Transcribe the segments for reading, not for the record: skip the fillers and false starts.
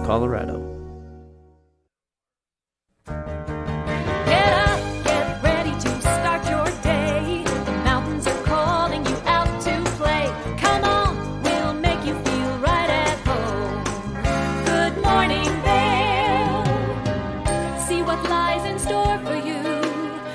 Vail, Colorado. Get up, get ready to start your day. The mountains are calling you out to play. Come on, we'll make you feel right at home. Good morning, Vail. See what lies in store for you.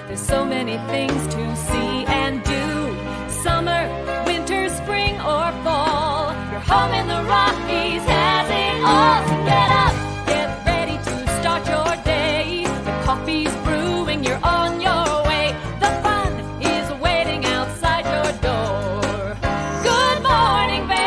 There's so many things to see and do. Summer, winter, spring, or fall. Your home in the Rockies has it all. So get up, get ready to start your day. The coffee's brewing, you're on your way. The fun is waiting outside your door. Good morning, Vail.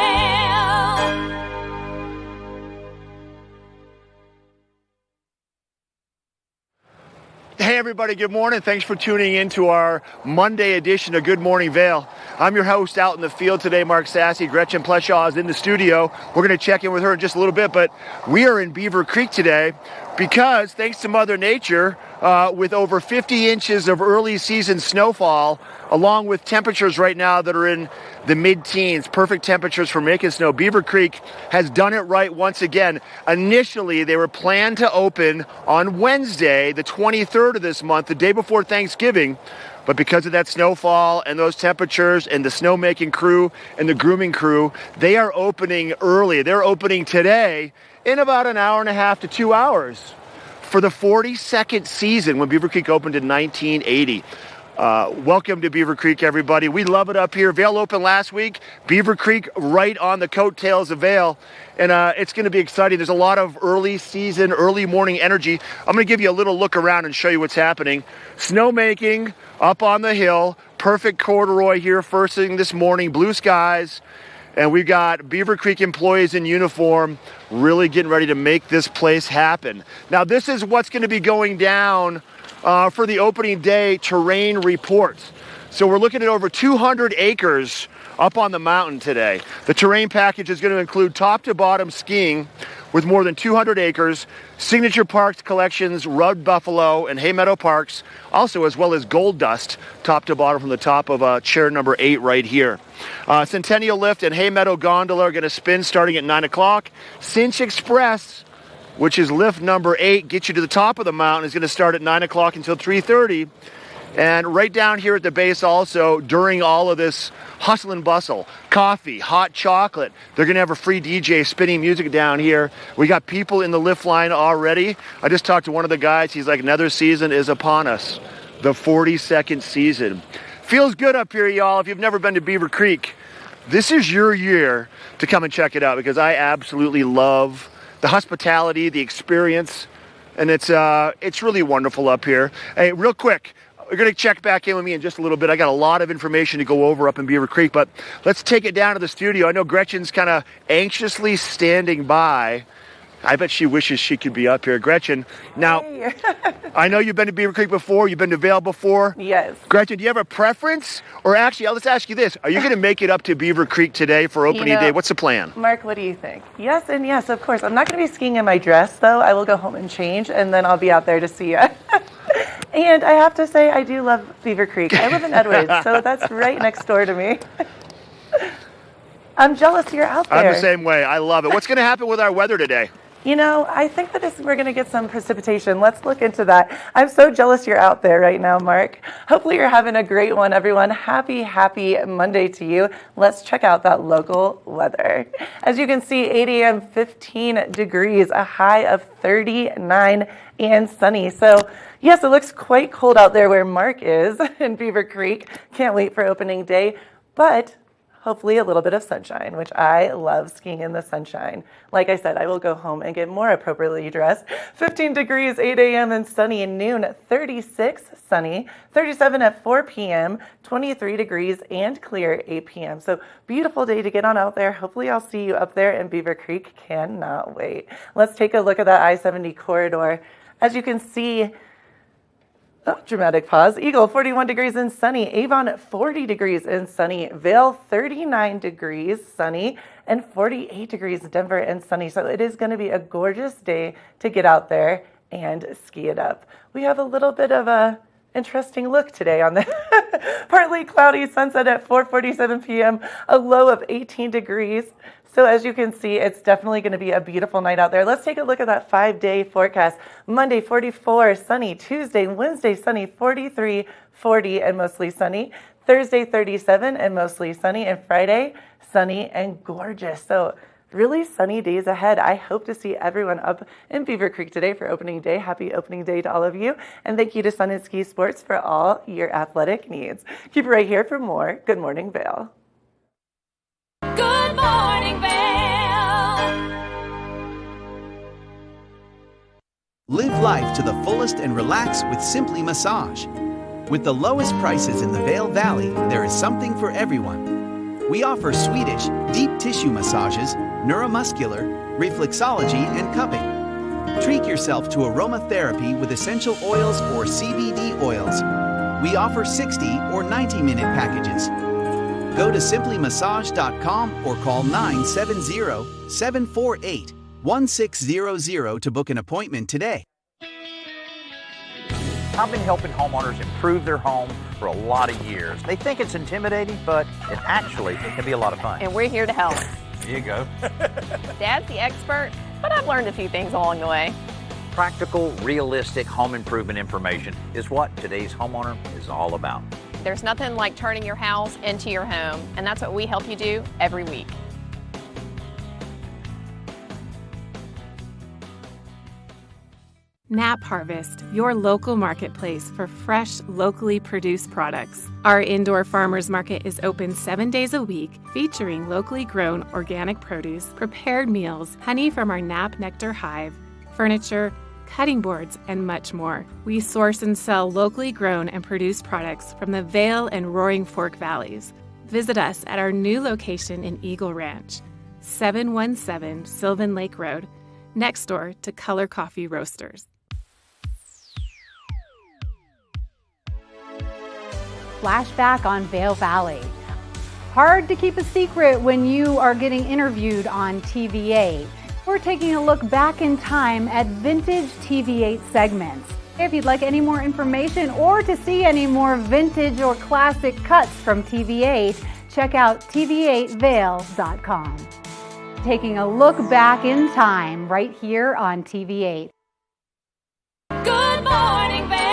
Hey everybody, good morning. Thanks for tuning in to our Monday edition of Good Morning Vail. I'm your host out in the field today, Mark Sassy. Gretchen Pleshaw is in the studio. We're going to check in with her in just a little bit, but we are in Beaver Creek today because, thanks to Mother Nature, with over 50 inches of early season snowfall, along with temperatures right now that are in the mid-teens, perfect temperatures for making snow, Beaver Creek has done it right once again. Initially, they were planned to open on Wednesday, the 23rd of this month, the day before Thanksgiving. But because of that snowfall and those temperatures and the snowmaking crew and the grooming crew, they are opening early. They're opening today in about an hour and a half to 2 hours for the 42nd season when Beaver Creek opened in 1980. Welcome to Beaver Creek, everybody. We love it up here. Vail opened last week. Beaver Creek right on the coattails of Vail. And it's going to be exciting. There's a lot of early season, early morning energy. I'm going to give you a little look around and show you what's happening. Snowmaking up on the hill. Perfect corduroy here first thing this morning. Blue skies. And we've got Beaver Creek employees in uniform really getting ready to make this place happen. Now, this is what's going to be going down for the opening day terrain reports. So we're looking at over 200 acres up on the mountain today. The terrain package is going to include top to bottom skiing with more than 200 acres, Signature Parks Collections, Red Buffalo, and Hay Meadow Parks, also as well as Gold Dust, top to bottom from the top of chair number 8 right here. Centennial Lift and Hay Meadow Gondola are going to spin starting at 9 o'clock. Cinch Express, which is lift number 8, gets you to the top of the mountain, is going to start at 9 o'clock until 3:30. And right down here at the base also, during all of this hustle and bustle, coffee, hot chocolate. They're going to have a free DJ spinning music down here. We got people in the lift line already. I just talked to one of the guys. He's like, another season is upon us. The 42nd season. Feels good up here, y'all. If you've never been to Beaver Creek, this is your year to come and check it out because I absolutely love the hospitality, the experience, and it's really wonderful up here. Hey, real quick, we're going to check back in with me in just a little bit. I got a lot of information to go over up in Beaver Creek, but let's take it down to the studio. I know Gretchen's kind of anxiously standing by. I bet she wishes she could be up here. Gretchen, now, hey. I know you've been to Beaver Creek before. You've been to Vail before. Yes. Gretchen, do you have a preference? Or actually, let's ask you this. Are you going to make it up to Beaver Creek today for opening day? What's the plan? Mark, what do you think? Yes and yes, of course. I'm not going to be skiing in my dress, though. I will go home and change, and then I'll be out there to see you. And I have to say, I do love Beaver Creek. I live in Edwards, so that's right next door to me. I'm jealous you're out there. I'm the same way. I love it. What's going to happen with our weather today? You know, I think that we're going to get some precipitation. Let's look into that. I'm so jealous you're out there right now, Mark. Hopefully you're having a great one, everyone. Happy Monday to you. Let's check out that local weather. As you can see, 8 a.m., 15 degrees, a high of 39 and sunny. So, yes, it looks quite cold out there where Mark is in Beaver Creek. Can't wait for opening day, but hopefully a little bit of sunshine, which I love skiing in the sunshine. Like I said, I will go home and get more appropriately dressed. 15 degrees, 8 a.m. and sunny and noon, 36 sunny, 37 at 4 p.m., 23 degrees and clear 8 p.m. So beautiful day to get on out there. Hopefully I'll see you up there in Beaver Creek. Cannot wait. Let's take a look at that I-70 corridor. As you can see, dramatic pause. Eagle, 41 degrees and sunny. Avon, 40 degrees and sunny. Vail, 39 degrees, sunny. And 48 degrees, Denver, and sunny. So it is going to be a gorgeous day to get out there and ski it up. We have a little bit of a interesting look today on the partly cloudy sunset at 4:47 p.m., a low of 18 degrees. So as you can see, it's definitely going to be a beautiful night out there. Let's take a look at that 5-day forecast. Monday, 44, sunny. Tuesday, Wednesday, sunny, 43, 40, and mostly sunny. Thursday, 37, and mostly sunny. And Friday, sunny and gorgeous. So really sunny days ahead. I hope to see everyone up in Beaver Creek today for opening day. Happy opening day to all of you. And thank you to Sun and Ski Sports for all your athletic needs. Keep it right here for more Good Morning Vail. Good morning, Vail. Live life to the fullest and relax with Simply Massage. With the lowest prices in the Vail Valley, there is something for everyone. We offer Swedish, deep tissue massages, neuromuscular, reflexology, and cupping. Treat yourself to aromatherapy with essential oils or CBD oils. We offer 60 or 90-minute packages. Go to simplymassage.com or call 970-748-1600 to book an appointment today. I've been helping homeowners improve their home for a lot of years. They think it's intimidating, but it can be a lot of fun. And we're here to help. There you go. Dad's the expert, but I've learned a few things along the way. Practical, realistic home improvement information is what today's homeowner is all about. There's nothing like turning your house into your home, and that's what we help you do every week. Nap Harvest, your local marketplace for fresh, locally produced products. Our indoor farmers market is open 7 days a week, featuring locally grown organic produce, prepared meals, honey from our Nap Nectar hive, furniture, cutting boards, and much more. We source and sell locally grown and produced products from the Vail and Roaring Fork Valleys. Visit us at our new location in Eagle Ranch, 717 Sylvan Lake Road, next door to Color Coffee Roasters. Flashback on Vail Valley. Hard to keep a secret when you are getting interviewed on TV8. We're taking a look back in time at vintage TV8 segments. If you'd like any more information or to see any more vintage or classic cuts from TV8, check out tv8vail.com. Taking a look back in time right here on TV8. Good morning, Vail.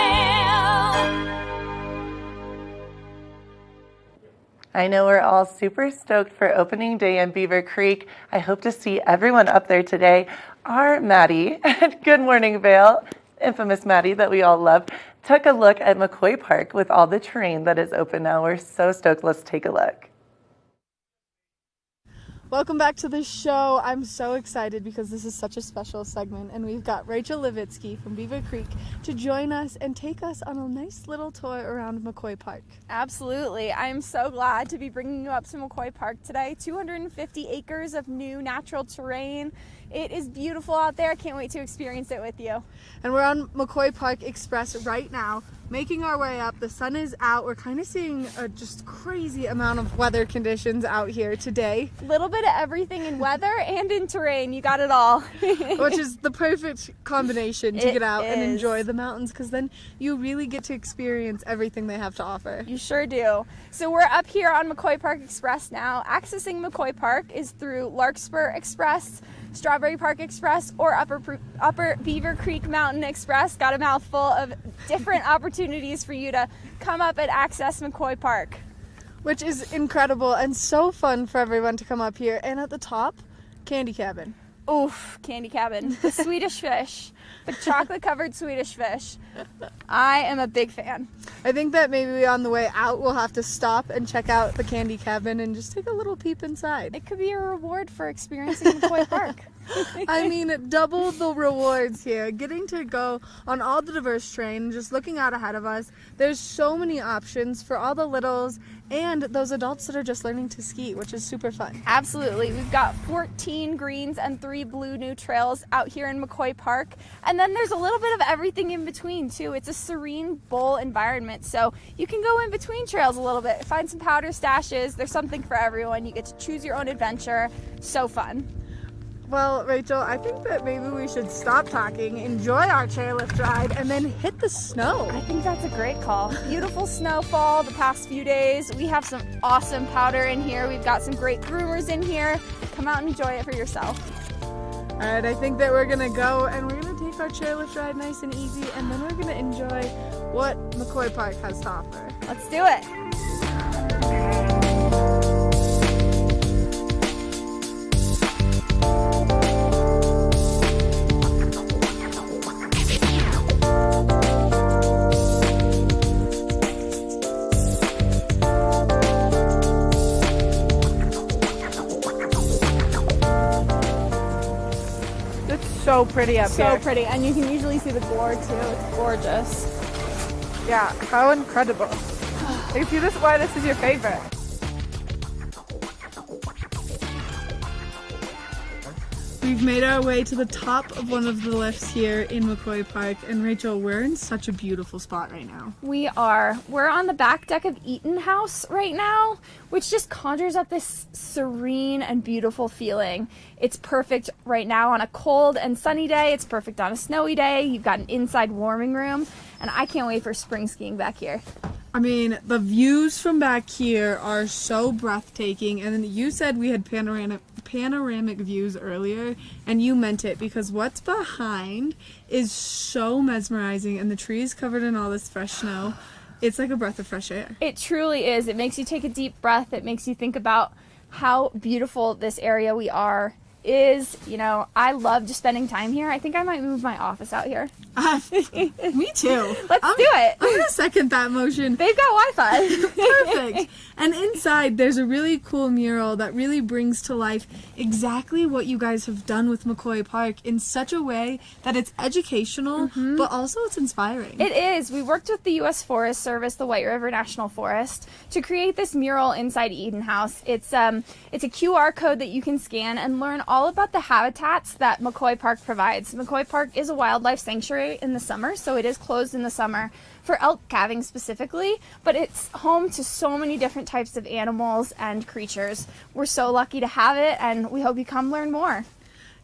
I know we're all super stoked for opening day in Beaver Creek. I hope to see everyone up there today. Our Maddie at Good Morning Vail, infamous Maddie that we all love, took a look at McCoy Park with all the terrain that is open now. We're so stoked. Let's take a look. Welcome back to the show. I'm so excited because this is such a special segment, and we've got Rachel Levitsky from Beaver Creek to join us and take us on a nice little tour around McCoy Park. Absolutely. I'm so glad to be bringing you up to McCoy Park today. 250 acres of new natural terrain. It is beautiful out there. I can't wait to experience it with you. And we're on McCoy Park Express right now, making our way up. The sun is out. We're kind of seeing a just crazy amount of weather conditions out here today. A little bit of everything in weather and in terrain. You got it all. Which is the perfect combination to get out and is. enjoy the mountains, because then you really get to experience everything they have to offer. You sure do. So we're up here on McCoy Park Express now. Accessing McCoy Park is through Larkspur Express, Strawberry Park Express, or Upper Beaver Creek Mountain Express. Got a mouthful of different opportunities for you to come up and access McCoy Park. Which is incredible and so fun for everyone to come up here. And at the top, Candy Cabin. Oof, Candy Cabin. The Swedish fish. The chocolate-covered Swedish fish. I am a big fan. I think that maybe on the way out we'll have to stop and check out the Candy Cabin and just take a little peep inside. It could be a reward for experiencing McCoy Park. I mean, double the rewards here. Getting to go on all the diverse terrain, just looking out ahead of us. There's so many options for all the littles and those adults that are just learning to ski, which is super fun. Absolutely. We've got 14 greens and 3 blue new trails out here in McCoy Park. And then there's a little bit of everything in between too. It's a serene bowl environment, so you can go in between trails a little bit, find some powder stashes. There's something for everyone. You get to choose your own adventure. So fun. Well, Rachel, I think that maybe we should stop talking, enjoy our chairlift ride, and then hit the snow. I think that's a great call. Beautiful snowfall the past few days. We have some awesome powder in here. We've got some great groomers in here. Come out and enjoy it for yourself. All right, I think that we're gonna go and we're gonna take our chairlift ride nice and easy, and then we're gonna enjoy what McCoy Park has to offer. Let's do it. So pretty up here. So pretty, and you can usually see the gore too. It's gorgeous. Yeah, how incredible. You see this? Why this is your favorite? We've made our way to the top of one of the lifts here in McCoy Park, and Rachel, we're in such a beautiful spot right now. We are. We're on the back deck of Eaton House right now, which just conjures up this serene and beautiful feeling. It's perfect right now on a cold and sunny day. It's perfect on a snowy day. You've got an inside warming room, and I can't wait for spring skiing back here. I mean, the views from back here are so breathtaking, and you said we had panoramic views earlier, and you meant it, because what's behind is so mesmerizing, and the trees covered in all this fresh snow. It's like a breath of fresh air. It truly is. It makes you take a deep breath. It makes you think about how beautiful this area we are is. You know, I love just spending time here. I think I might move my office out here. Me too. Let's do it. I'm gonna second that motion. They've got Wi-Fi. Perfect. And inside there's a really cool mural that really brings to life exactly what you guys have done with McCoy Park in such a way that it's educational, but also it's inspiring. It is. We worked with the U.S. Forest Service, the White River National Forest, to create this mural inside Eaton House. It's a QR code that you can scan and learn all about the habitats that McCoy Park provides. McCoy Park is a wildlife sanctuary in the summer, so it is closed in the summer for elk calving specifically, but it's home to so many different types of animals and creatures. We're so lucky to have it, and we hope you come learn more.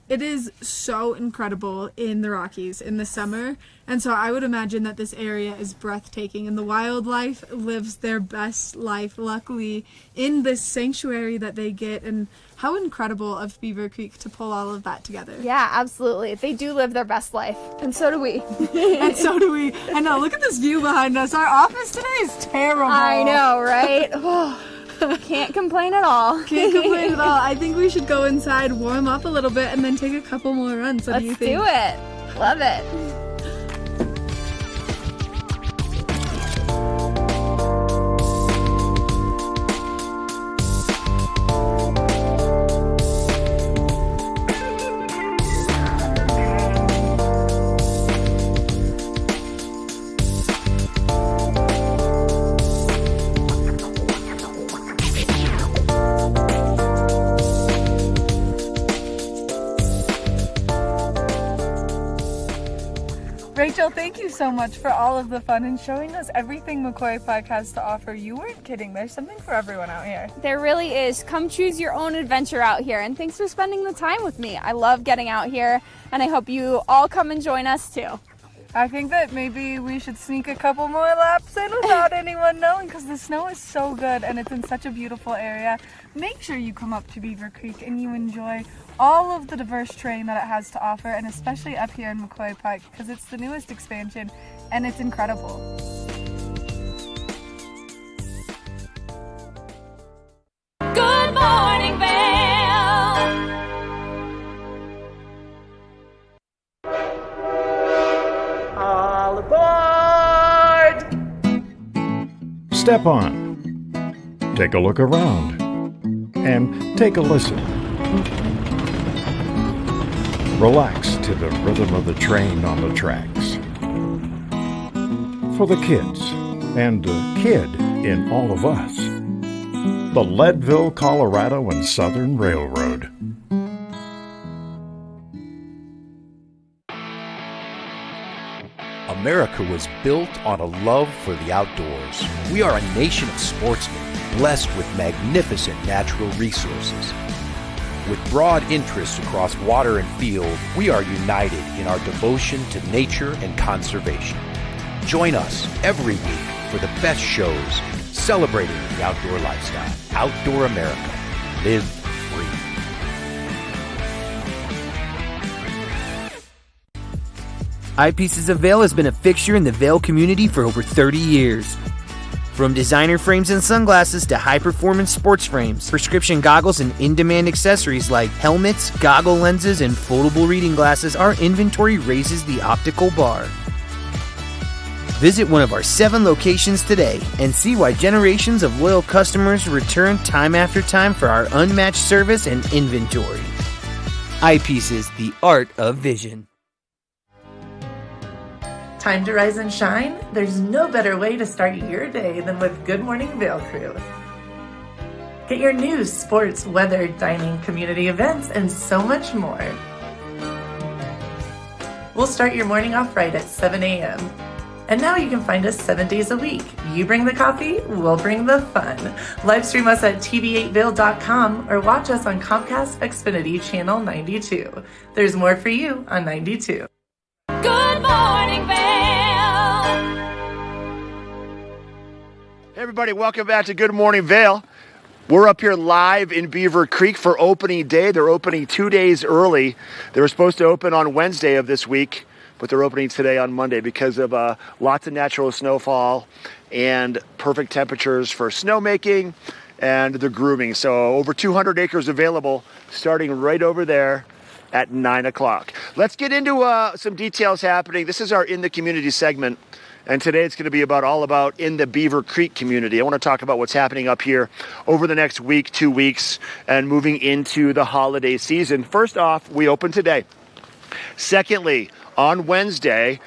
It is so incredible in the Rockies in the summer, and so I would imagine that this area is breathtaking, and the wildlife lives their best life, luckily, in this sanctuary that they get, and how incredible of Beaver Creek to pull all of that together. Yeah, absolutely. They do live their best life, and so do we. And so do we. I know, look at this view behind us. Our office today is terrible. I know, right? Can't complain at all. Can't complain at all. I think we should go inside, warm up a little bit, and then take a couple more runs. What do you think? Let's do it. Love it. Rachel, thank you so much for all of the fun and showing us everything McCoy Park has to offer. You weren't kidding. There's something for everyone out here. There really is. Come choose your own adventure out here, and thanks for spending the time with me. I love getting out here, and I hope you all come and join us too. I think that maybe we should sneak a couple more laps in without anyone knowing, because the snow is so good and it's in such a beautiful area. Make sure you come up to Beaver Creek and you enjoy all of the diverse terrain that it has to offer, and especially up here in McCoy Park, because it's the newest expansion and it's incredible. Good morning, Vail. All aboard! Step on. Take a look around. And take a listen. Relax to the rhythm of the train on the tracks. For the kids, and the kid in all of us. The Leadville, Colorado and Southern Railroad. America was built on a love for the outdoors. We are a nation of sportsmen, blessed with magnificent natural resources. With broad interests across water and field, we are united in our devotion to nature and conservation. Join us every week for the best shows celebrating the outdoor lifestyle. Outdoor America. Live free. Eyepieces of Vail has been a fixture in the Vail community for over 30 years. From designer frames and sunglasses to high-performance sports frames, prescription goggles, and in-demand accessories like helmets, goggle lenses, and foldable reading glasses, our inventory raises the optical bar. Visit one of our 7 locations today and see why generations of loyal customers return time after time for our unmatched service and inventory. Eyepieces, the art of vision. Time to rise and shine? There's no better way to start your day than with Good Morning Vail Crew. Get your news, sports, weather, dining, community events, and so much more. We'll start your morning off right at 7 a.m. And now you can find us 7 days a week. You bring the coffee, we'll bring the fun. Live stream us at tv8vail.com or watch us on Comcast Xfinity Channel 92. There's more for you on 92. Good morning, Vail. Hey everybody, welcome back to Good Morning Vail. We're up here live in Beaver Creek for opening day. They're opening 2 days early. They were supposed to open on Wednesday of this week, but they're opening today on Monday because of lots of natural snowfall and perfect temperatures for snowmaking and the grooming. So over 200 acres available starting right over there at 9 o'clock. Let's get into some details happening. This is our In the Community segment. And today it's going to be all about in the Beaver Creek community. I want to talk about what's happening up here over the next week, 2 weeks, and moving into the holiday season. First off, we open today. Secondly, on Wednesday,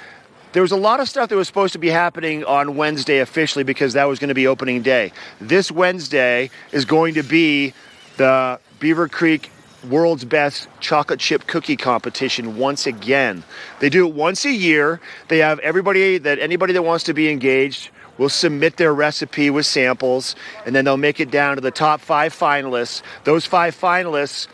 there was a lot of stuff that was supposed to be happening on Wednesday officially because that was going to be opening day. This Wednesday is going to be the Beaver Creek World's Best Chocolate Chip Cookie Competition once again. They do it once a year. They have anybody that wants to be engaged will submit their recipe with samples, and then they'll make it down to the top 5 finalists. Those 5 finalists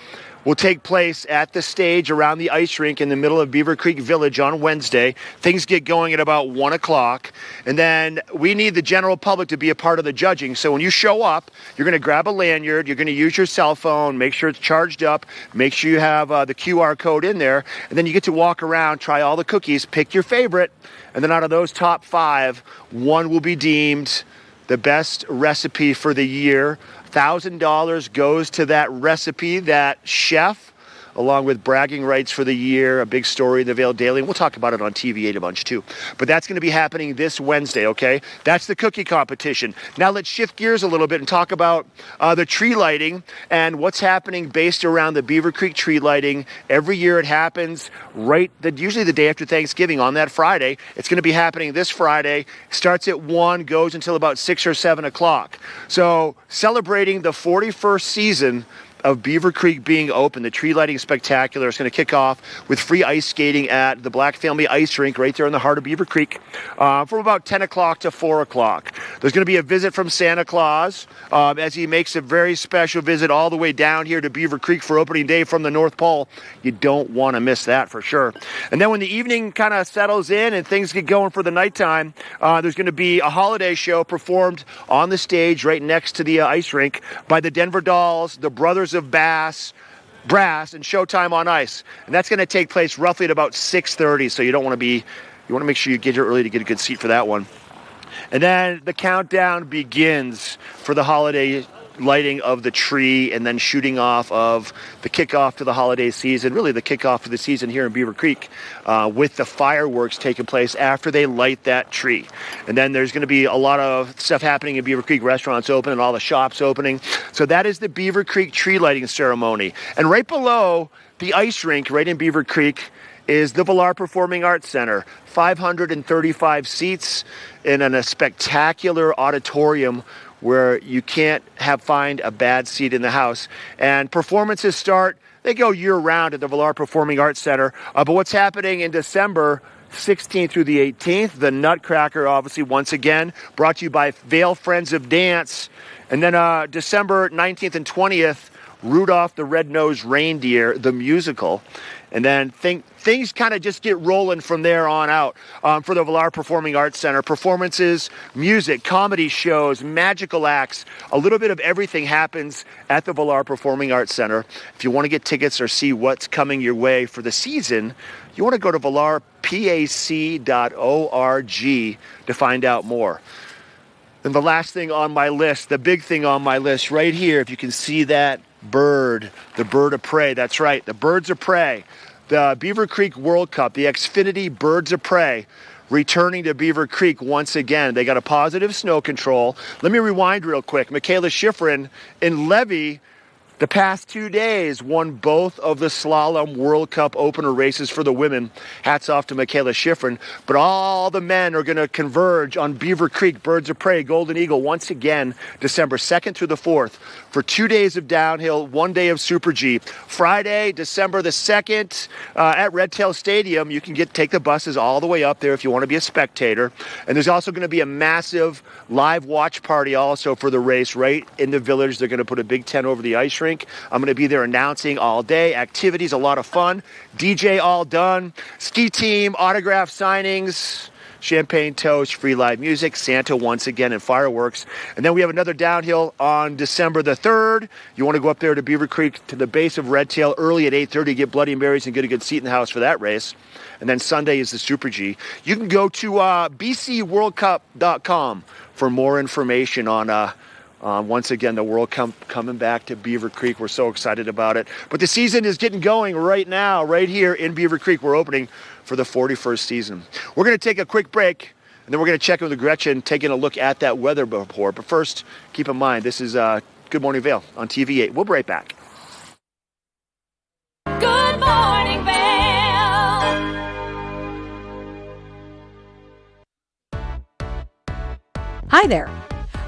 will take place at the stage around the ice rink in the middle of Beaver Creek Village on Wednesday. Things get going at about 1 o'clock. And then we need the general public to be a part of the judging. So when you show up, you're going to grab a lanyard. You're going to use your cell phone. Make sure it's charged up. Make sure you have the QR code in there. And then you get to walk around, try all the cookies, pick your favorite. And then out of those top 5, one will be deemed the best recipe for the year. $1,000 goes to that recipe, that chef, along with bragging rights for the year, a big story in the Vail Daily. And we'll talk about it on TV8 a bunch too. But that's going to be happening this Wednesday, okay? That's the cookie competition. Now let's shift gears a little bit and talk about the tree lighting and what's happening based around the Beaver Creek tree lighting. Every year it happens usually the day after Thanksgiving on that Friday. It's going to be happening this Friday. Starts at 1, goes until about 6 or 7 o'clock. So celebrating the 41st season of Beaver Creek being open. The tree lighting spectacular is going to kick off with free ice skating at the Black Family Ice Rink right there in the heart of Beaver Creek from about 10 o'clock to 4 o'clock. There's going to be a visit from Santa Claus as he makes a very special visit all the way down here to Beaver Creek for opening day from the North Pole. You don't want to miss that for sure. And then when the evening kind of settles in and things get going for the nighttime, there's going to be a holiday show performed on the stage right next to the ice rink by the Denver Dolls, the Brothers of Brass, and Showtime on Ice. And that's going to take place roughly at about 6:30, so you want to make sure you get here early to get a good seat for that one. And then the countdown begins for the holiday lighting of the tree and then shooting off of the kickoff to the holiday season, really the kickoff to the season here in Beaver Creek, with the fireworks taking place after they light that tree. And then there's going to be a lot of stuff happening in Beaver Creek, restaurants open and all the shops opening. So that is the Beaver Creek tree lighting ceremony. And right below the ice rink, right in Beaver Creek, is the Villar Performing Arts Center. 535 seats in a spectacular auditorium where you can't find a bad seat in the house. And performances they go year-round at the Villar Performing Arts Center. But what's happening in December 16th through the 18th, the Nutcracker, obviously, once again, brought to you by Vail Friends of Dance. And then December 19th and 20th, Rudolph the Red-Nosed Reindeer, the musical. And then things kind of just get rolling from there on out for the Vail Performing Arts Center. Performances, music, comedy shows, magical acts, a little bit of everything happens at the Vail Performing Arts Center. If you want to get tickets or see what's coming your way for the season, you want to go to valarpac.org to find out more. And the last thing on my list, the big thing on my list right here, if you can see that bird, the bird of prey, that's right, the birds of prey. The Beaver Creek World Cup, the Xfinity Birds of Prey, returning to Beaver Creek once again. They got a positive snow control. Let me rewind real quick. Michaela Schifrin in Levy, the past 2 days, won both of the Slalom World Cup opener races for the women. Hats off to Michaela Schifrin. But all the men are going to converge on Beaver Creek Birds of Prey Golden Eagle once again, December 2nd through the 4th, for 2 days of downhill, 1 day of Super G. Friday, December the 2nd, at Red Tail Stadium, you can take the buses all the way up there if you want to be a spectator. And there's also going to be a massive live watch party also for the race right in the village. They're going to put a big tent over the ice rink. I'm going to be there announcing all day. Activities, a lot of fun. DJ all done. Ski team, autograph signings, champagne toast, free live music, Santa once again, and fireworks. And then we have another downhill on December the 3rd. You want to go up there to Beaver Creek to the base of Red Tail early at 8:30, get Bloody Marys and get a good seat in the house for that race. And then Sunday is the Super G. You can go to bcworldcup.com for more information on once again, the World Cup coming back to Beaver Creek. We're so excited about it. But the season is getting going right now, right here in Beaver Creek. We're opening for the 41st season. We're going to take a quick break, and then we're going to check in with Gretchen, taking a look at that weather report. But first, keep in mind, this is Good Morning Vail on TV8. We'll be right back. Good morning, Vail. Hi there.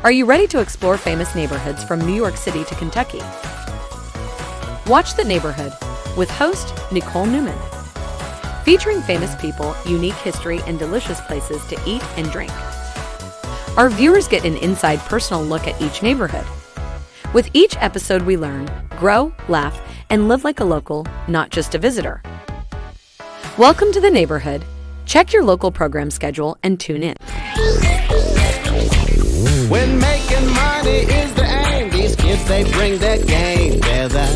Are you ready to explore famous neighborhoods from New York City to Kentucky? Watch The Neighborhood with host Nicole Newman. Featuring famous people, unique history, and delicious places to eat and drink. Our viewers get an inside personal look at each neighborhood. With each episode we learn, grow, laugh, and live like a local, not just a visitor. Welcome to The Neighborhood. Check your local program schedule and tune in. When making money is the aim, these kids, they bring their game. They're the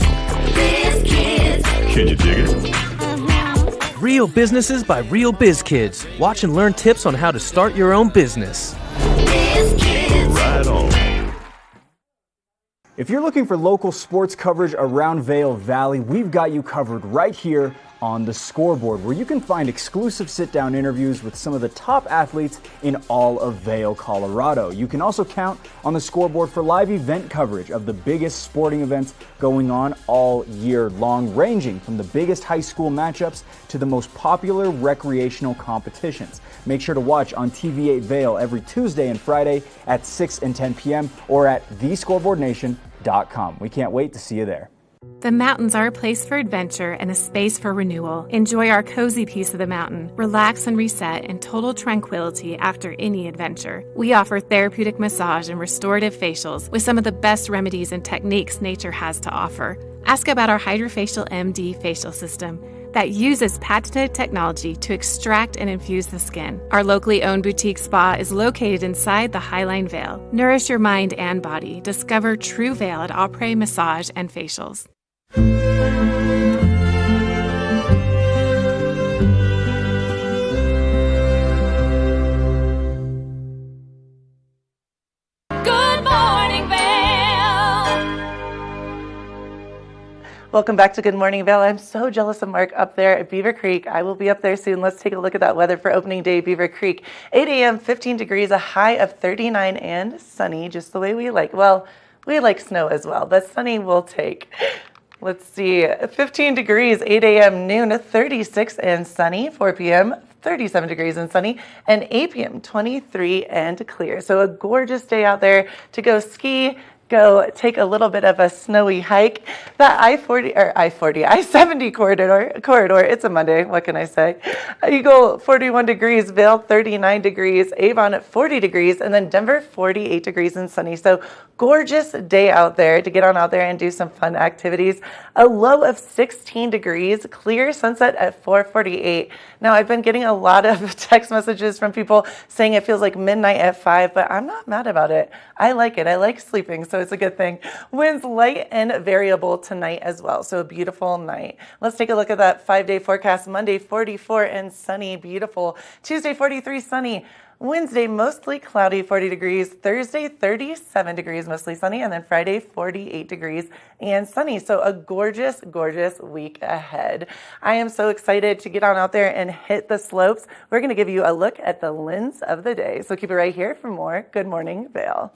biz kids. Can you dig it? Real businesses by real biz kids. Watch and learn tips on how to start your own business. Biz kids. Right on. If you're looking for local sports coverage around Vail Valley, we've got you covered right here on The Scoreboard, where you can find exclusive sit-down interviews with some of the top athletes in all of Vail, Colorado. You can also count on The Scoreboard for live event coverage of the biggest sporting events going on all year long, ranging from the biggest high school matchups to the most popular recreational competitions. Make sure to watch on TV8 Vail every Tuesday and Friday at 6 and 10 p.m. or at thescoreboardnation.com. We can't wait to see you there. The mountains are a place for adventure and a space for renewal. Enjoy our cozy piece of the mountain. Relax and reset in total tranquility after any adventure. We offer therapeutic massage and restorative facials with some of the best remedies and techniques nature has to offer. Ask about our Hydrofacial MD facial system that uses patented technology to extract and infuse the skin. Our locally owned boutique spa is located inside the Highline Vail. Nourish your mind and body. Discover true Vail at Après Massage and Facials. Good morning, Vail. Welcome back to Good Morning Vail. I'm so jealous of Mark up there at Beaver Creek. I will be up there soon. Let's take a look at that weather for opening day, Beaver Creek. 8 a.m., 15 degrees, a high of 39 and sunny, just the way we like. Well, we like snow as well, but sunny we'll take. Let's see, 15 degrees, 8 a.m., noon, 36 and sunny, 4 p.m., 37 degrees and sunny, and 8 p.m., 23 and clear. So a gorgeous day out there to go ski, go take a little bit of a snowy hike. That I-70 corridor, it's a Monday, what can I say? Eagle 41 degrees, Vail 39 degrees, Avon at 40 degrees, and then Denver 48 degrees and sunny. So gorgeous day out there to get on out there and do some fun activities. A low of 16 degrees, clear sunset at 4:48. Now I've been getting a lot of text messages from people saying it feels like midnight at 5, but I'm not mad about it. I like it. I like sleeping, so it's a good thing. Winds light and variable tonight as well, so a beautiful night. Let's take a look at that 5-day forecast. Monday 44 and sunny, beautiful. Tuesday 43 sunny. Wednesday, mostly cloudy, 40 degrees. Thursday, 37 degrees, mostly sunny. And then Friday, 48 degrees and sunny. So a gorgeous, gorgeous week ahead. I am so excited to get on out there and hit the slopes. We're going to give you a look at the lens of the day. So keep it right here for more Good Morning Vail.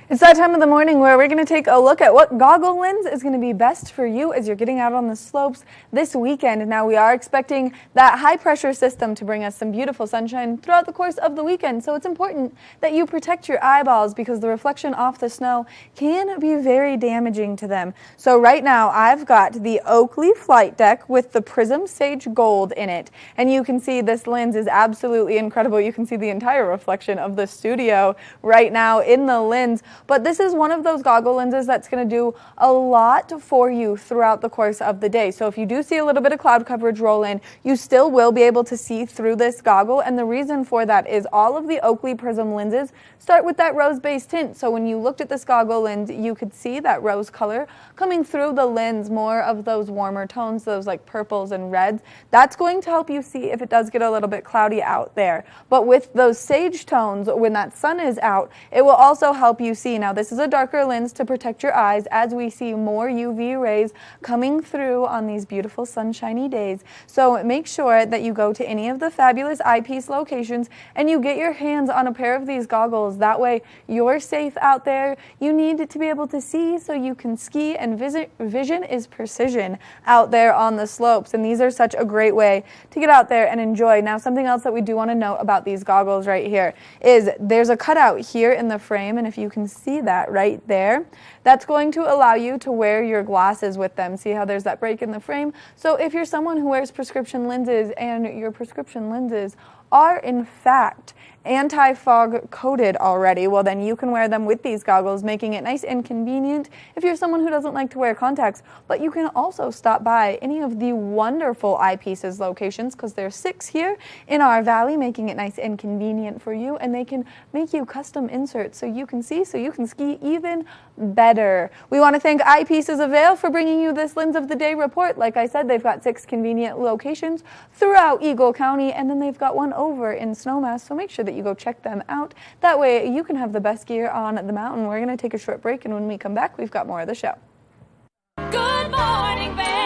It's that time of the morning where we're going to take a look at what goggle lens is going to be best for you as you're getting out on the slopes this weekend. Now, we are expecting that high pressure system to bring us some beautiful sunshine throughout the course of the weekend. So it's important that you protect your eyeballs because the reflection off the snow can be very damaging to them. So right now, I've got the Oakley Flight Deck with the Prism Sage Gold in it. And you can see this lens is absolutely incredible. You can see the entire reflection of the studio right now in the lens. But this is one of those goggle lenses that's going to do a lot for you throughout the course of the day. So if you do see a little bit of cloud coverage roll in, you still will be able to see through this goggle. And the reason for that is all of the Oakley Prism lenses start with that rose-based tint. So when you looked at this goggle lens, you could see that rose color coming through the lens, more of those warmer tones, those like purples and reds. That's going to help you see if it does get a little bit cloudy out there. But with those sage tones, when that sun is out, it will also help you see. Now, this is a darker lens to protect your eyes as we see more UV rays coming through on these beautiful sunshiny days. So make sure that you go to any of the fabulous eyepiece locations and you get your hands on a pair of these goggles. That way you're safe out there. You need to be able to see so you can ski, and vision is precision out there on the slopes. And these are such a great way to get out there and enjoy. Now, something else that we do want to note about these goggles right here is there's a cutout here in the frame, and if you can see that right there, that's going to allow you to wear your glasses with them. See how there's that break in the frame? So if you're someone who wears prescription lenses and your prescription lenses are in fact anti-fog coated already, well then you can wear them with these goggles, making it nice and convenient if you're someone who doesn't like to wear contacts. But you can also stop by any of the wonderful eyepieces locations, because there's 6 here in our valley, making it nice and convenient for you, and they can make you custom inserts so you can see, so you can ski even better. We want to thank Eyepieces of Vail for bringing you this Lens of the Day report. Like I said, they've got 6 convenient locations throughout Eagle County, and then they've got one over in Snowmass, so make sure that you go check them out. That way you can have the best gear on the mountain. We're going to take a short break, and when we come back, we've got more of the show. Good morning, Vail.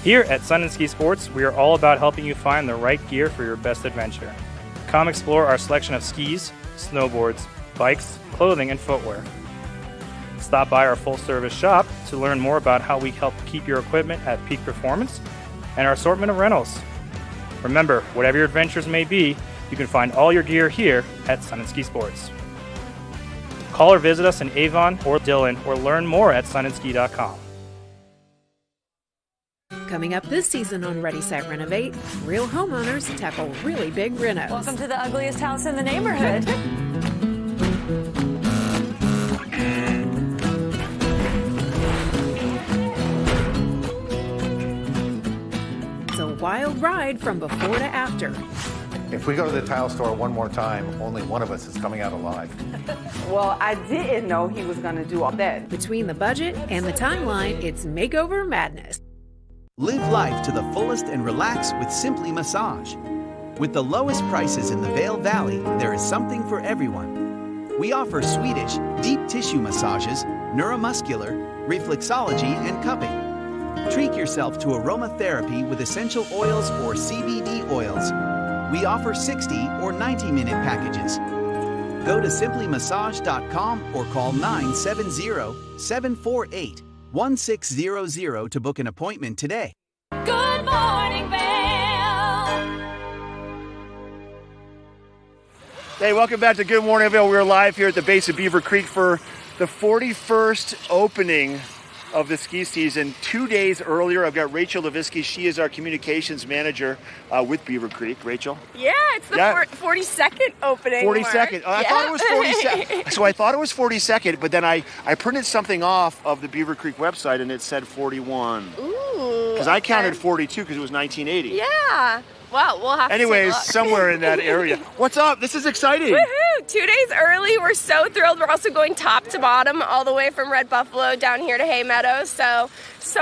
Here at Sun and Ski Sports, we are all about helping you find the right gear for your best adventure. Come explore our selection of skis, snowboards, bikes, clothing, and footwear. Stop by our full-service shop to learn more about how we help keep your equipment at peak performance and our assortment of rentals. Remember, whatever your adventures may be, you can find all your gear here at Sun and Ski Sports. Call or visit us in Avon or Dillon, or learn more at sunandski.com. Coming up this season on Ready, Set, Renovate, real homeowners tackle really big renos. Welcome to the ugliest house in the neighborhood. It's a wild ride from before to after. If we go to the tile store one more time, only one of us is coming out alive. Well, I didn't know he was going to do all that. Between the budget and the timeline, it's makeover madness. Live life to the fullest and relax with Simply Massage. With the lowest prices in the Vail Valley, there is something for everyone. We offer Swedish, deep tissue massages, neuromuscular, reflexology, and cupping. Treat yourself to aromatherapy with essential oils or CBD oils. We offer 60 or 90-minute packages. Go to simplymassage.com or call 970-748-1600 to book an appointment today. Good morning, Vail. Hey, welcome back to Good Morning Vail. We're live here at the base of Beaver Creek for the 41st opening of the ski season. 2 days earlier, I've got Rachel Levisky. She is our communications manager with Beaver Creek. Rachel? Yeah, it's the 42nd opening. 42nd. I thought it was 42nd. So I thought it was 42nd, but then I printed something off of the Beaver Creek website and it said 41. Ooh. Because I counted 42 because it was 1980. Yeah. Well, we'll have Anyways, to take a look. somewhere in that area. What's up? This is exciting. Woohoo! 2 days early. We're so thrilled. We're also going top to bottom, all the way from Red Buffalo down here to Hay Meadows. So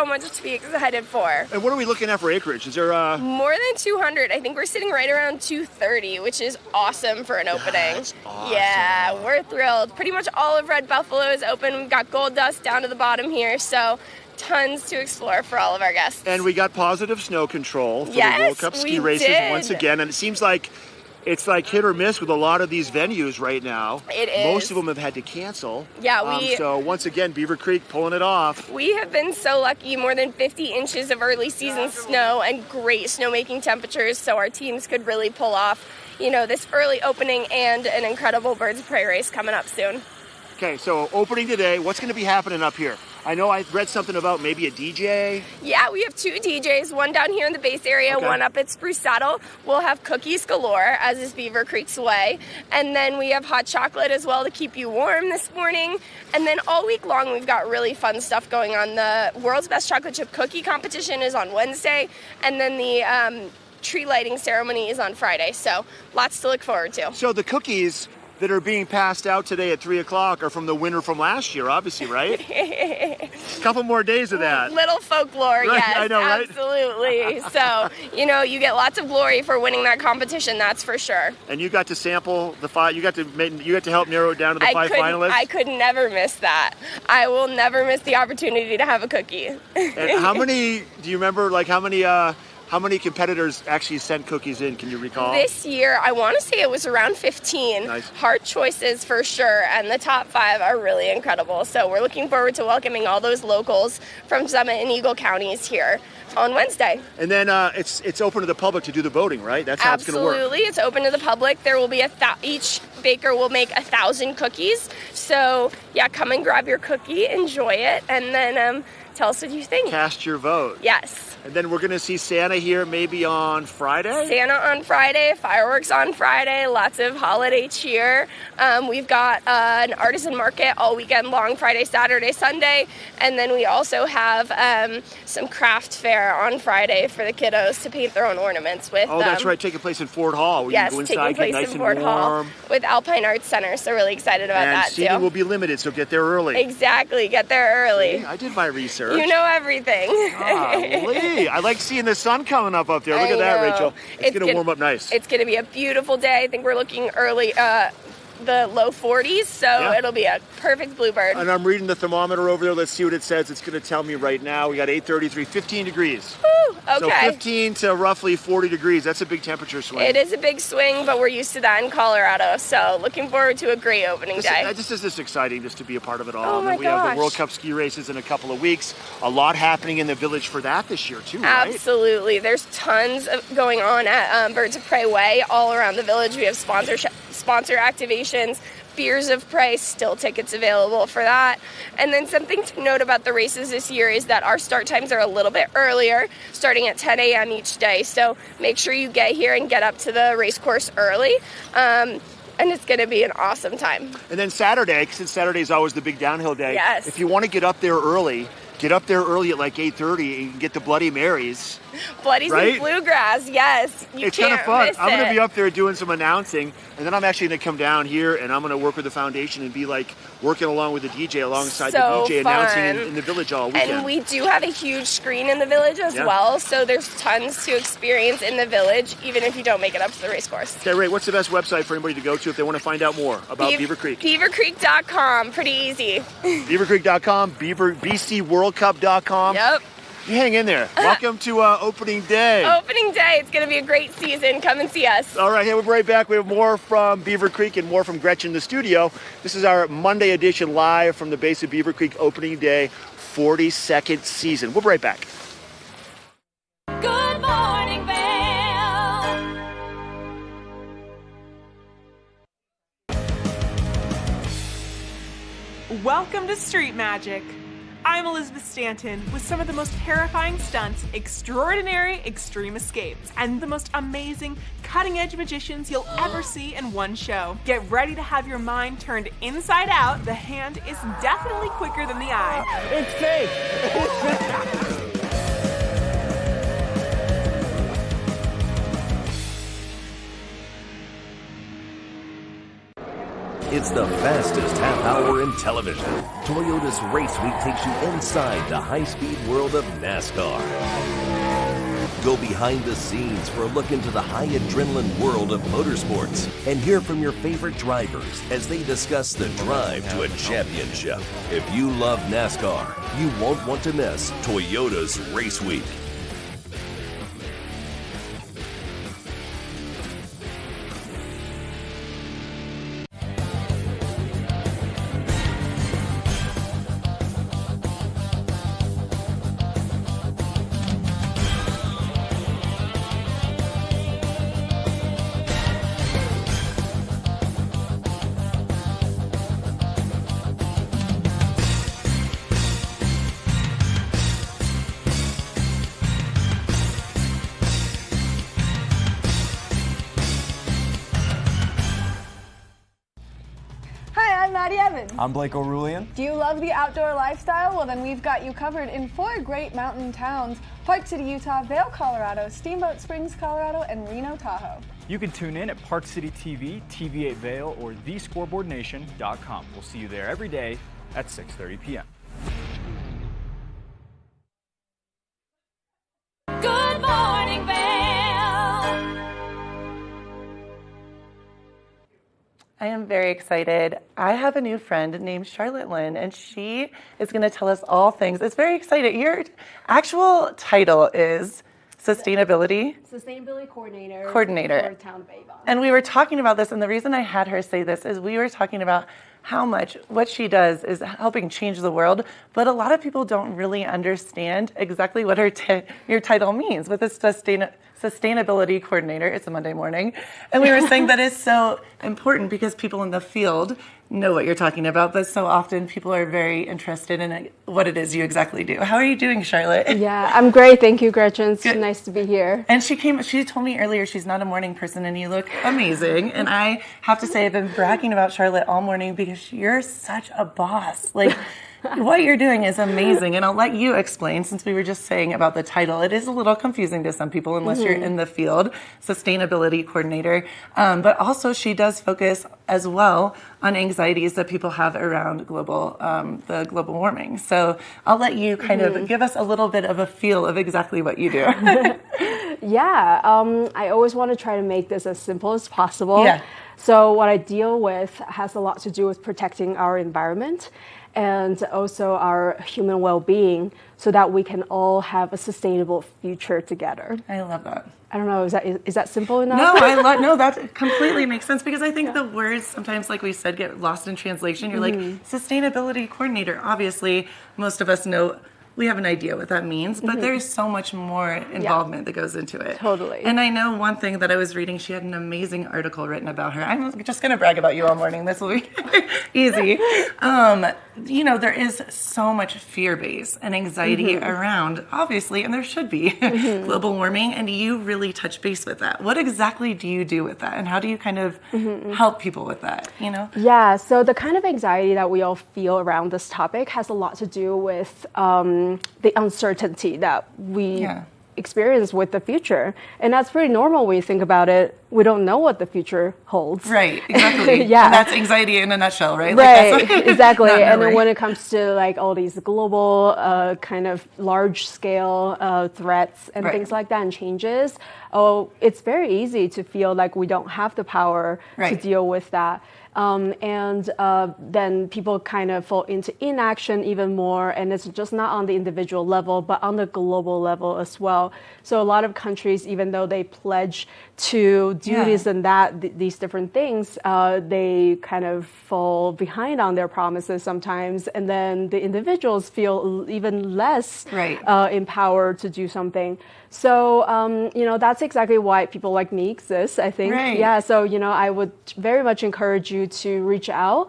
much to be excited for. And what are we looking at for acreage? Is there more than 200? I think we're sitting right around 230, which is awesome for an opening. That's awesome. Yeah, we're thrilled. Pretty much all of Red Buffalo is open. We've got Gold Dust down to the bottom here. So tons to explore for all of our guests. And we got positive snow control for Yes, the World Cup ski we races did. once again. And it seems like it's like hit or miss with a lot of these venues right now. It is. Most of them have had to cancel. Yeah, so once again, Beaver Creek pulling it off. We have been so lucky, more than 50 inches of early season snow and great snowmaking temperatures, so our teams could really pull off, this early opening and an incredible Birds of Prey race coming up soon. Okay, so opening today, what's going to be happening up here? I know I read something about maybe a DJ. Yeah, we have 2 DJs, one down here in the base area, Okay. one up at Spruce Saddle. We'll have cookies galore, as is Beaver Creek's way. And then we have hot chocolate as well to keep you warm this morning. And then all week long, we've got really fun stuff going on. The World's Best Chocolate Chip Cookie competition is on Wednesday. And then the tree lighting ceremony is on Friday. So lots to look forward to. So the cookies that are being passed out today at 3 o'clock are from the winner from last year, obviously, right? A couple more days of that. Little folklore, Right, yes, I know, right? absolutely. So, you get lots of glory for winning that competition, that's for sure. And you got to sample the 5. You got to help narrow it down to the 5 finalists. I could never miss that. I will never miss the opportunity to have a cookie. And how many? Do you remember? Like how many competitors actually sent cookies in? Can you recall? This year, I want to say it was around 15. Nice. Hard choices for sure, and the top 5 are really incredible. So we're looking forward to welcoming all those locals from Summit and Eagle counties here on Wednesday. And then it's open to the public to do the voting, right? That's how it's going to work. Absolutely, it's open to the public. There will be each baker will make 1,000 cookies. So yeah, come and grab your cookie, enjoy it, and then tell us what you think. Cast your vote. Yes. And then we're going to see Santa here maybe on Friday? Santa on Friday, fireworks on Friday, lots of holiday cheer. We've got an artisan market all weekend long, Friday, Saturday, Sunday. And then we also have some craft fair on Friday for the kiddos to paint their own ornaments with. Oh, that's right, taking place in Fort Hall. Where Yes, you can go inside, taking place get nice in and Fort Hall warm. with Alpine Arts Center. So really excited about And that seating too. will be limited, so get there early. Exactly, get there early. See, I did my research. You know everything. Golly, I like seeing the sun coming up there. Look I at that, know. Rachel. It's going to warm up nice. It's going to be a beautiful day. I think we're looking early, the low 40s, so Yeah. it'll be a perfect bluebird. And I'm reading the thermometer over there. Let's see what it says. It's going to tell me right now. We got 8:33, 15 degrees. Woo, So okay. 15 to roughly 40 degrees. That's a big temperature swing. It is a big swing, but we're used to that in Colorado, so looking forward to a great opening day. This is just exciting just to be a part of it all. Oh And my then we have gosh. the World Cup ski races in a couple of weeks. A lot happening in the village for that this year too, right? Absolutely. There's tons going on at Birds of Prey Way all around the village. We have sponsor activations, Beers of Prey, still tickets available for that. And then something to note about the races this year is that our start times are a little bit earlier, starting at 10 a.m. each day. So make sure you get here and get up to the race course early. And it's going to be an awesome time. And then Saturday, since Saturday is always the big downhill day, Yes. if you want to get up there early get up there early at like 8:30 and get the Bloody Marys. Bloodies right? and Bluegrass, yes. You It's kind of can't fun. miss I'm going to it. be up there doing some announcing, and then I'm actually going to come down here and I'm going to work with the foundation and be like working along with the DJ alongside the So DJ announcing fun. in the village all weekend. And we do have a huge screen in the village as Yeah. well, so there's tons to experience in the village, even if you don't make it up to the race course. Okay, Ray, what's the best website for anybody to go to if they want to find out more about Beaver Creek? BeaverCreek.com, pretty easy. BeaverCreek.com, BCWorldCup.com. Yep. You hang in there. Welcome to opening day. Opening day, it's going to be a great season. Come and see us. All right, hey, we'll be right back. We have more from Beaver Creek and more from Gretchen in the studio. This is our Monday edition live from the base of Beaver Creek opening day, 42nd season. We'll be right back. Good morning, Vail. Welcome to Street Magic. I'm Elizabeth Stanton with some of the most terrifying stunts, extraordinary extreme escapes, and the most amazing cutting-edge magicians you'll ever see in one show. Get ready to have your mind turned inside out. The hand is definitely quicker than the eye. It's fake. It's the fastest half hour in television. Toyota's Race Week takes you inside the high-speed world of NASCAR. Go behind the scenes for a look into the high adrenaline world of motorsports and hear from your favorite drivers as they discuss the drive to a championship. If you love NASCAR, you won't want to miss Toyota's Race Week. Hi, I'm Maddie Evans. I'm Blake O'Rulian. Do you love the outdoor lifestyle? Well, then we've got you covered in 4 great mountain towns: Park City, Utah, Vail, Colorado, Steamboat Springs, Colorado, and Reno, Tahoe. You can tune in at Park City TV, TV8 Vail, or thescoreboardnation.com. We'll see you there every day at 6:30 p.m. Good morning, Vail. I am very excited. I have a new friend named Charlotte Lynn, and she is going to tell us all things. It's very exciting. Your actual title is Sustainability Coordinator. For Town of Avon. And we were talking about this, and the reason I had her say this is we were talking about how much what she does is helping change the world, but a lot of people don't really understand exactly what your title means. With this Sustainability Coordinator, it's a Monday morning, and we were saying that is so important because people in the field know what you're talking about, but so often people are very interested in what it is you exactly do. How are you doing, Charlotte? Yeah, I'm great. Thank you, Gretchen. It's nice to be here. And she told me earlier she's not a morning person and you look amazing. And I have to say I've been bragging about Charlotte all morning because you're such a boss. Like, what you're doing is amazing, and I'll let you explain since we were just saying about the title. It is a little confusing to some people unless you're in the field, Sustainability Coordinator. But also she does focus as well on anxieties that people have around the global warming. So I'll let you kind of give us a little bit of a feel of exactly what you do. Yeah, I always want to try to make this as simple as possible. Yeah. So what I deal with has a lot to do with protecting our environment and also our human well-being so that we can all have a sustainable future together. I love that. I don't know, is that simple enough? No, that completely makes sense because I think the words sometimes, like we said, get lost in translation. You're like, Sustainability Coordinator. Obviously, most of us know, we have an idea what that means, but there's so much more involvement that goes into it. Totally. And I know one thing that I was reading, she had an amazing article written about her. I'm just going to brag about you all morning. This will be easy. you know, there is so much fear base and anxiety around, obviously, and there should be global warming, and you really touch base with that. What exactly do you do with that, and how do you kind of help people with that, you know? Yeah, so the kind of anxiety that we all feel around this topic has a lot to do with the uncertainty that we experience with the future. And that's pretty normal when you think about it. We don't know what the future holds. Right, exactly. Yeah. And that's anxiety in a nutshell, right? Right, Like that's exactly. not And then really. when it comes to like all these global kind of large scale threats and things like that and changes, it's very easy to feel like we don't have the power to deal with that. And then people kind of fall into inaction even more, and it's just not on the individual level, but on the global level as well. So a lot of countries, even though they pledge to do this and that, these different things, they kind of fall behind on their promises sometimes, and then the individuals feel even less empowered to do something. So, you know, that's exactly why people like me exist, I think. Right. Yeah, so, you know, I would very much encourage you to reach out.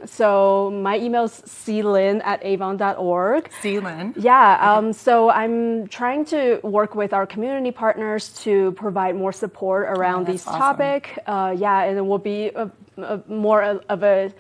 So my email is clyn@avon.org. Clyn. Yeah, so I'm trying to work with our community partners to provide more support around these topics. Yeah, and it will be more of a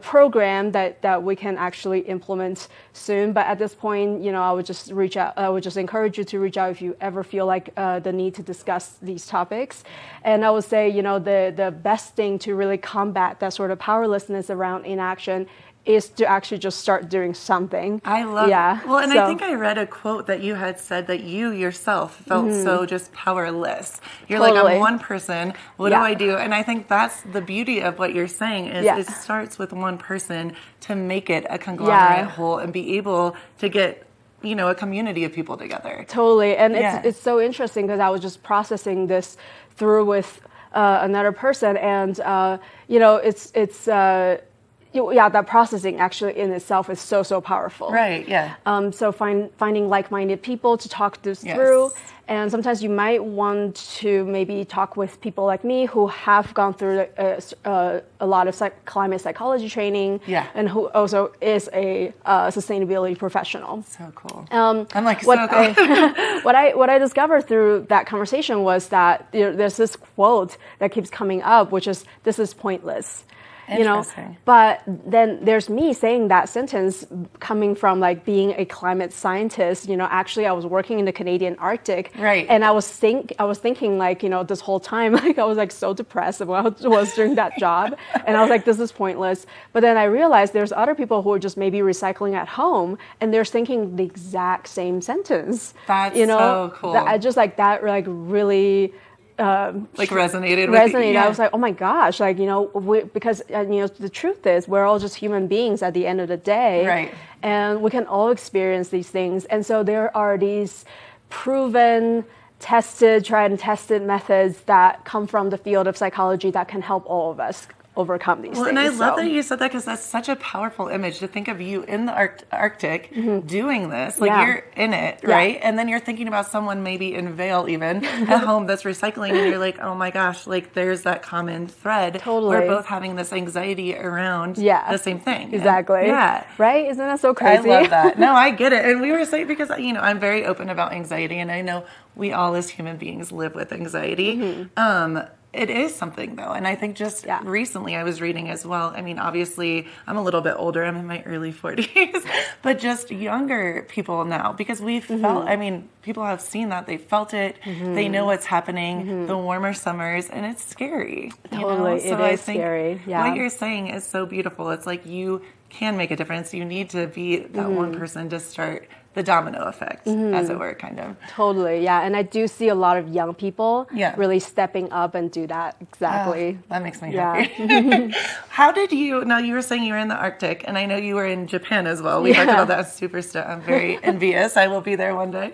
program that we can actually implement soon. But at this point, you know, I would just reach out. I would just encourage you to reach out if you ever feel like the need to discuss these topics. And I would say, you know, the best thing to really combat that sort of powerlessness around inaction is to actually just start doing something. I love it. Well, and I think I read a quote that you had said that you yourself felt so just powerless. You're like, I'm one person, what do I do? And I think that's the beauty of what you're saying is it starts with one person to make it a conglomerate whole and be able to get, you know, a community of people together. Totally. And it's so interesting because I was just processing this through with another person, and you know, it's that processing actually in itself is so powerful. Right, yeah. So finding like-minded people to talk this through. And sometimes you might want to maybe talk with people like me who have gone through a lot of climate psychology training and who also is a sustainability professional. So cool. I'm like, what so cool. what I discovered through that conversation was that there's this quote that keeps coming up, which is, "This is pointless." You know, but then there's me saying that sentence coming from like being a climate scientist. You know, actually I was working in the Canadian Arctic, and I was thinking like, you know, this whole time, like I was like so depressed about what I was doing that job, and I was like, this is pointless. But then I realized there's other people who are just maybe recycling at home, and they're thinking the exact same sentence. That's you know, so cool. I just like that like really. Like resonated. I was like, oh my gosh, like, you know, because you know, the truth is we're all just human beings at the end of the day, and we can all experience these things. And so there are these proven, tried and tested methods that come from the field of psychology that can help all of us overcome these things. And I love that you said that, because that's such a powerful image to think of you in the Arctic doing this. Like you're in it, right? And then you're thinking about someone maybe in Vail even at home that's recycling, and you're like, oh my gosh, like there's that common thread. Totally. We're both having this anxiety around the same thing. Exactly. And, right? Isn't that so crazy? I love that. No, I get it. And we were saying, because, you know, I'm very open about anxiety, and I know we all as human beings live with anxiety. It is something, though, and I think just recently I was reading as well. I mean, obviously, I'm a little bit older. I'm in my early 40s, but just younger people now, because we've felt, I mean, people have seen that. They felt it. They know what's happening, the warmer summers, and it's scary. Totally, you know? So it I is think scary. what you're saying is so beautiful. It's like you can make a difference. You need to be that one person to start the domino effect, as it were, kind of. Totally, yeah. And I do see a lot of young people really stepping up and do that exactly. That makes me happy. How did you, now you were saying you were in the Arctic, and I know you were in Japan as well. We talked about that super stuff. I'm very envious. I will be there one day.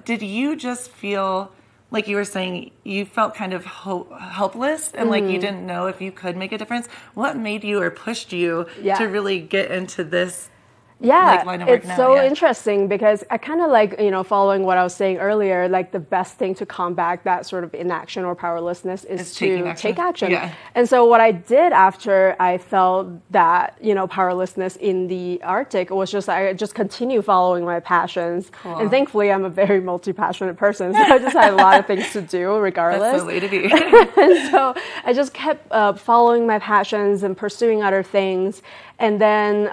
Did you just feel, like you were saying, you felt kind of helpless and like you didn't know if you could make a difference? What made you or pushed you to really get into this Yeah, line of work it's now. so Yeah. interesting because I kind of like, following what I was saying earlier, like the best thing to combat that sort of inaction or powerlessness is to take action. Yeah. And so what I did after I felt that, powerlessness in the Arctic was just, I just continue following my passions. Cool. And thankfully I'm a very multi-passionate person, so I just had a lot of things to do regardless. That's the way to be. And so I just kept following my passions and pursuing other things. And then,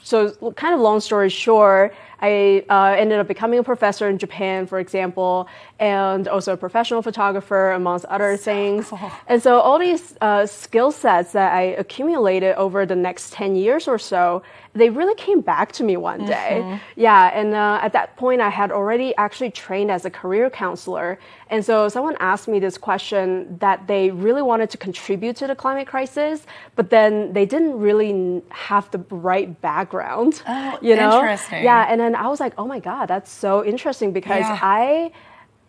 so kind of long story short, I ended up becoming a professor in Japan, for example, and also a professional photographer, amongst other things. Cool. And so all these skill sets that I accumulated over the next 10 years or so, they really came back to me one day. Mhm. Yeah, and at that point, I had already actually trained as a career counselor. And so someone asked me this question that they really wanted to contribute to the climate crisis, but then they didn't really have the right background. Oh, Interesting. Yeah, and then I was like, oh my God, that's so interesting because Yeah. I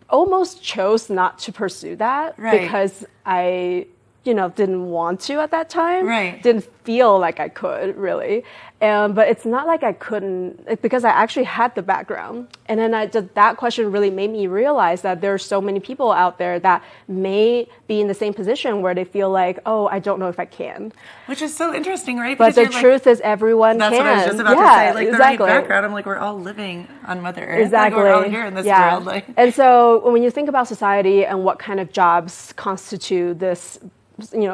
almost chose not to pursue that Right. because I didn't want to at that time. Right. Didn't feel like I could really. But it's not like I couldn't, because I actually had the background. And then that question really made me realize that there are so many people out there that may be in the same position where they feel like, oh, I don't know if I can. Which is so interesting, right? But the Because you're truth is everyone that's can. what I was just about to say. Like exactly. the right background, I'm like, we're all living on Mother Earth. Exactly. Like, we're all here in this world. Like. And so when you think about society and what kind of jobs constitute this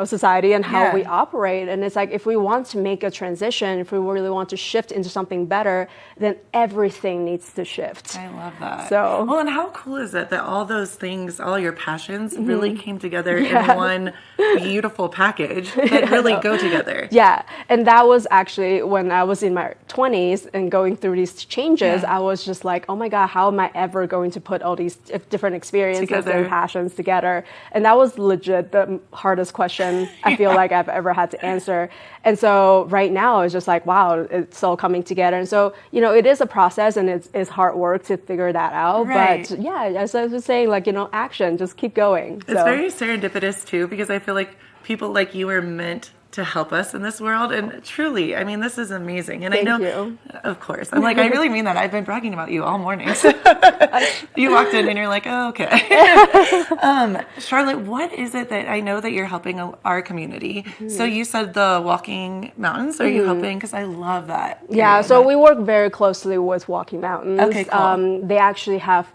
society and how Yeah. we operate, and it's like if we want to make a transition, if we really want to shift into something better, then everything needs to shift. I love that. So well, and how cool is it that all those things, all your passions, really came together Yeah. in one beautiful package that really go together. Yeah, and that was actually when I was in my 20s and going through these changes. Yeah. I was just like, oh my God, how am I ever going to put all these different experiences Together. and passions together? And that was legit the hardest question I feel like I've ever had to answer. And so right now it's just like, wow, it's all coming together. And so, it is a process and it's hard work to figure that out. Right. But yeah, as I was saying, like, action, just keep going. It's very serendipitous too, because I feel like people like you are meant to help us in this world. And truly, I mean, this is amazing. And Thank I know, you. Of course, I'm like, I really mean that. I've been bragging about you all morning. So you walked in and you're like, oh, okay. Charlotte, what is it that I know that you're helping our community? So you said the Walking Mountains. Are you helping? Because I love that. Yeah, so we work very closely with Walking Mountains. Okay, cool. They actually have,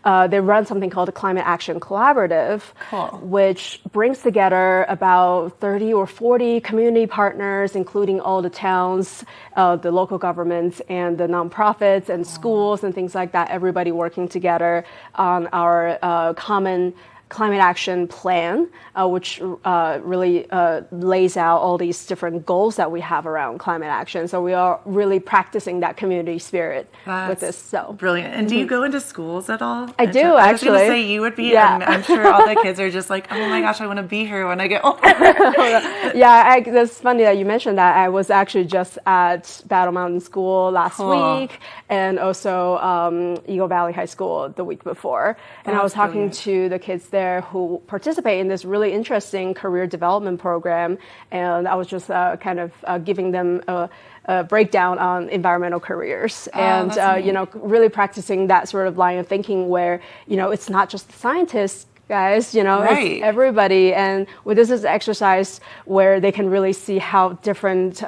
they run something called the Climate Action Collaborative, Cool. which brings together about 30 or 40 community partners, including all the towns, the local governments, and the nonprofits and schools and things like that, everybody working together on our common climate action plan, which really lays out all these different goals that we have around climate action. So we are really practicing that community spirit with this. So brilliant. And do you go into schools at all? I do, I was going to actually. say you would be. Yeah. I'm sure all the kids are just like, oh my gosh, I want to be here when I get older. Yeah, that's funny that you mentioned that. I was actually just at Battle Mountain School last Cool. week, and also Eagle Valley High School the week before. And I was That's talking to the kids there who participate in this really interesting career development program, and I was just kind of giving them a breakdown on environmental careers, and that's neat. really practicing that sort of line of thinking where it's not just the scientists, guys, Right. it's everybody. And this is an exercise where they can really see how different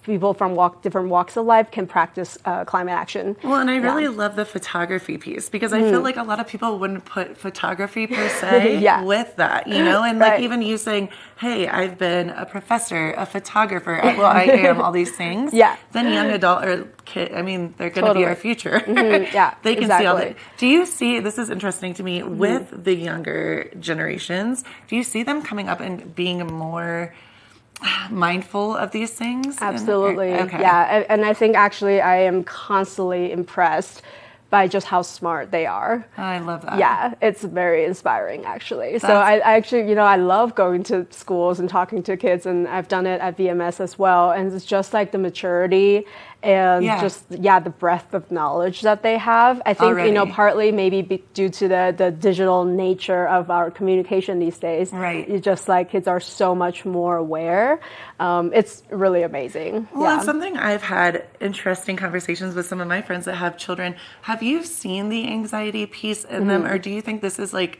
people from different walks of life can practice climate action. Well, and I really love the photography piece, because I feel like a lot of people wouldn't put photography per se Yeah. with that, and like Right. even you saying, hey, I've been a professor, a photographer, well, I am all these things. Yeah. Then young adult or kid, I mean, they're going to Totally. be our future. Mhm. Yeah, They can see all exactly. that. Do you see, this is interesting to me, with the younger generations, do you see them coming up and being more mindful of these things? Absolutely. Okay. Yeah. And I think actually I am constantly impressed by just how smart they are. I love that. Yeah, it's very inspiring actually. So That's- I actually, I love going to schools and talking to kids, and I've done it at VMS as well. And it's just like the maturity and the breadth of knowledge that they have. I think, partly maybe due to the digital nature of our communication these days. Right. It's just like kids are so much more aware. It's really amazing. Well, it's something I've had interesting conversations with some of my friends that have children. Have you seen the anxiety piece in them, or do you think this is like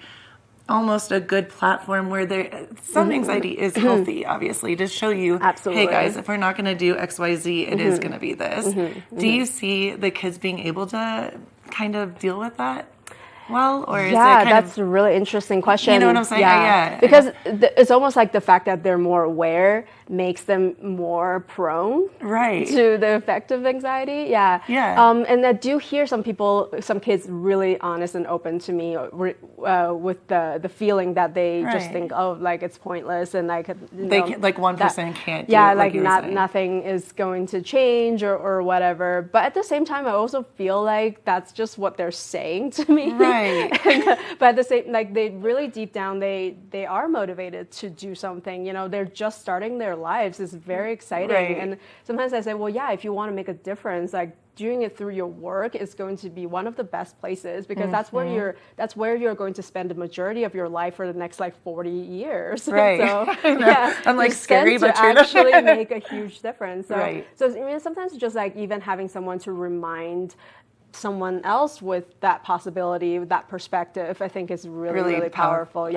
almost a good platform where some anxiety is healthy, obviously, to show you, hey guys, if we're not going to do XYZ, it is going to be this. Do you see the kids being able to kind of deal with that well, or is it that's a really interesting question. You know what I'm saying? Yeah. Because it's almost like the fact that they're more aware makes them more prone to the effect of anxiety. Yeah. And I do hear some kids really honest and open to me with the feeling that they just think, oh, like it's pointless and like like 1% can't do nothing is going to change or whatever. But at the same time, I also feel like that's just what they're saying to me. But at the same, like they really deep down, they are motivated to do something. They're just starting their lives. It's very exciting. And sometimes I say, well, yeah, if you want to make a difference, like doing it through your work is going to be one of the best places, because that's where you're going to spend the majority of your life for the next 40 years. Right. So I'm like scary, but to actually make a huge difference. So, so sometimes just like even having someone to remind someone else with that possibility, that perspective, I think is really powerful.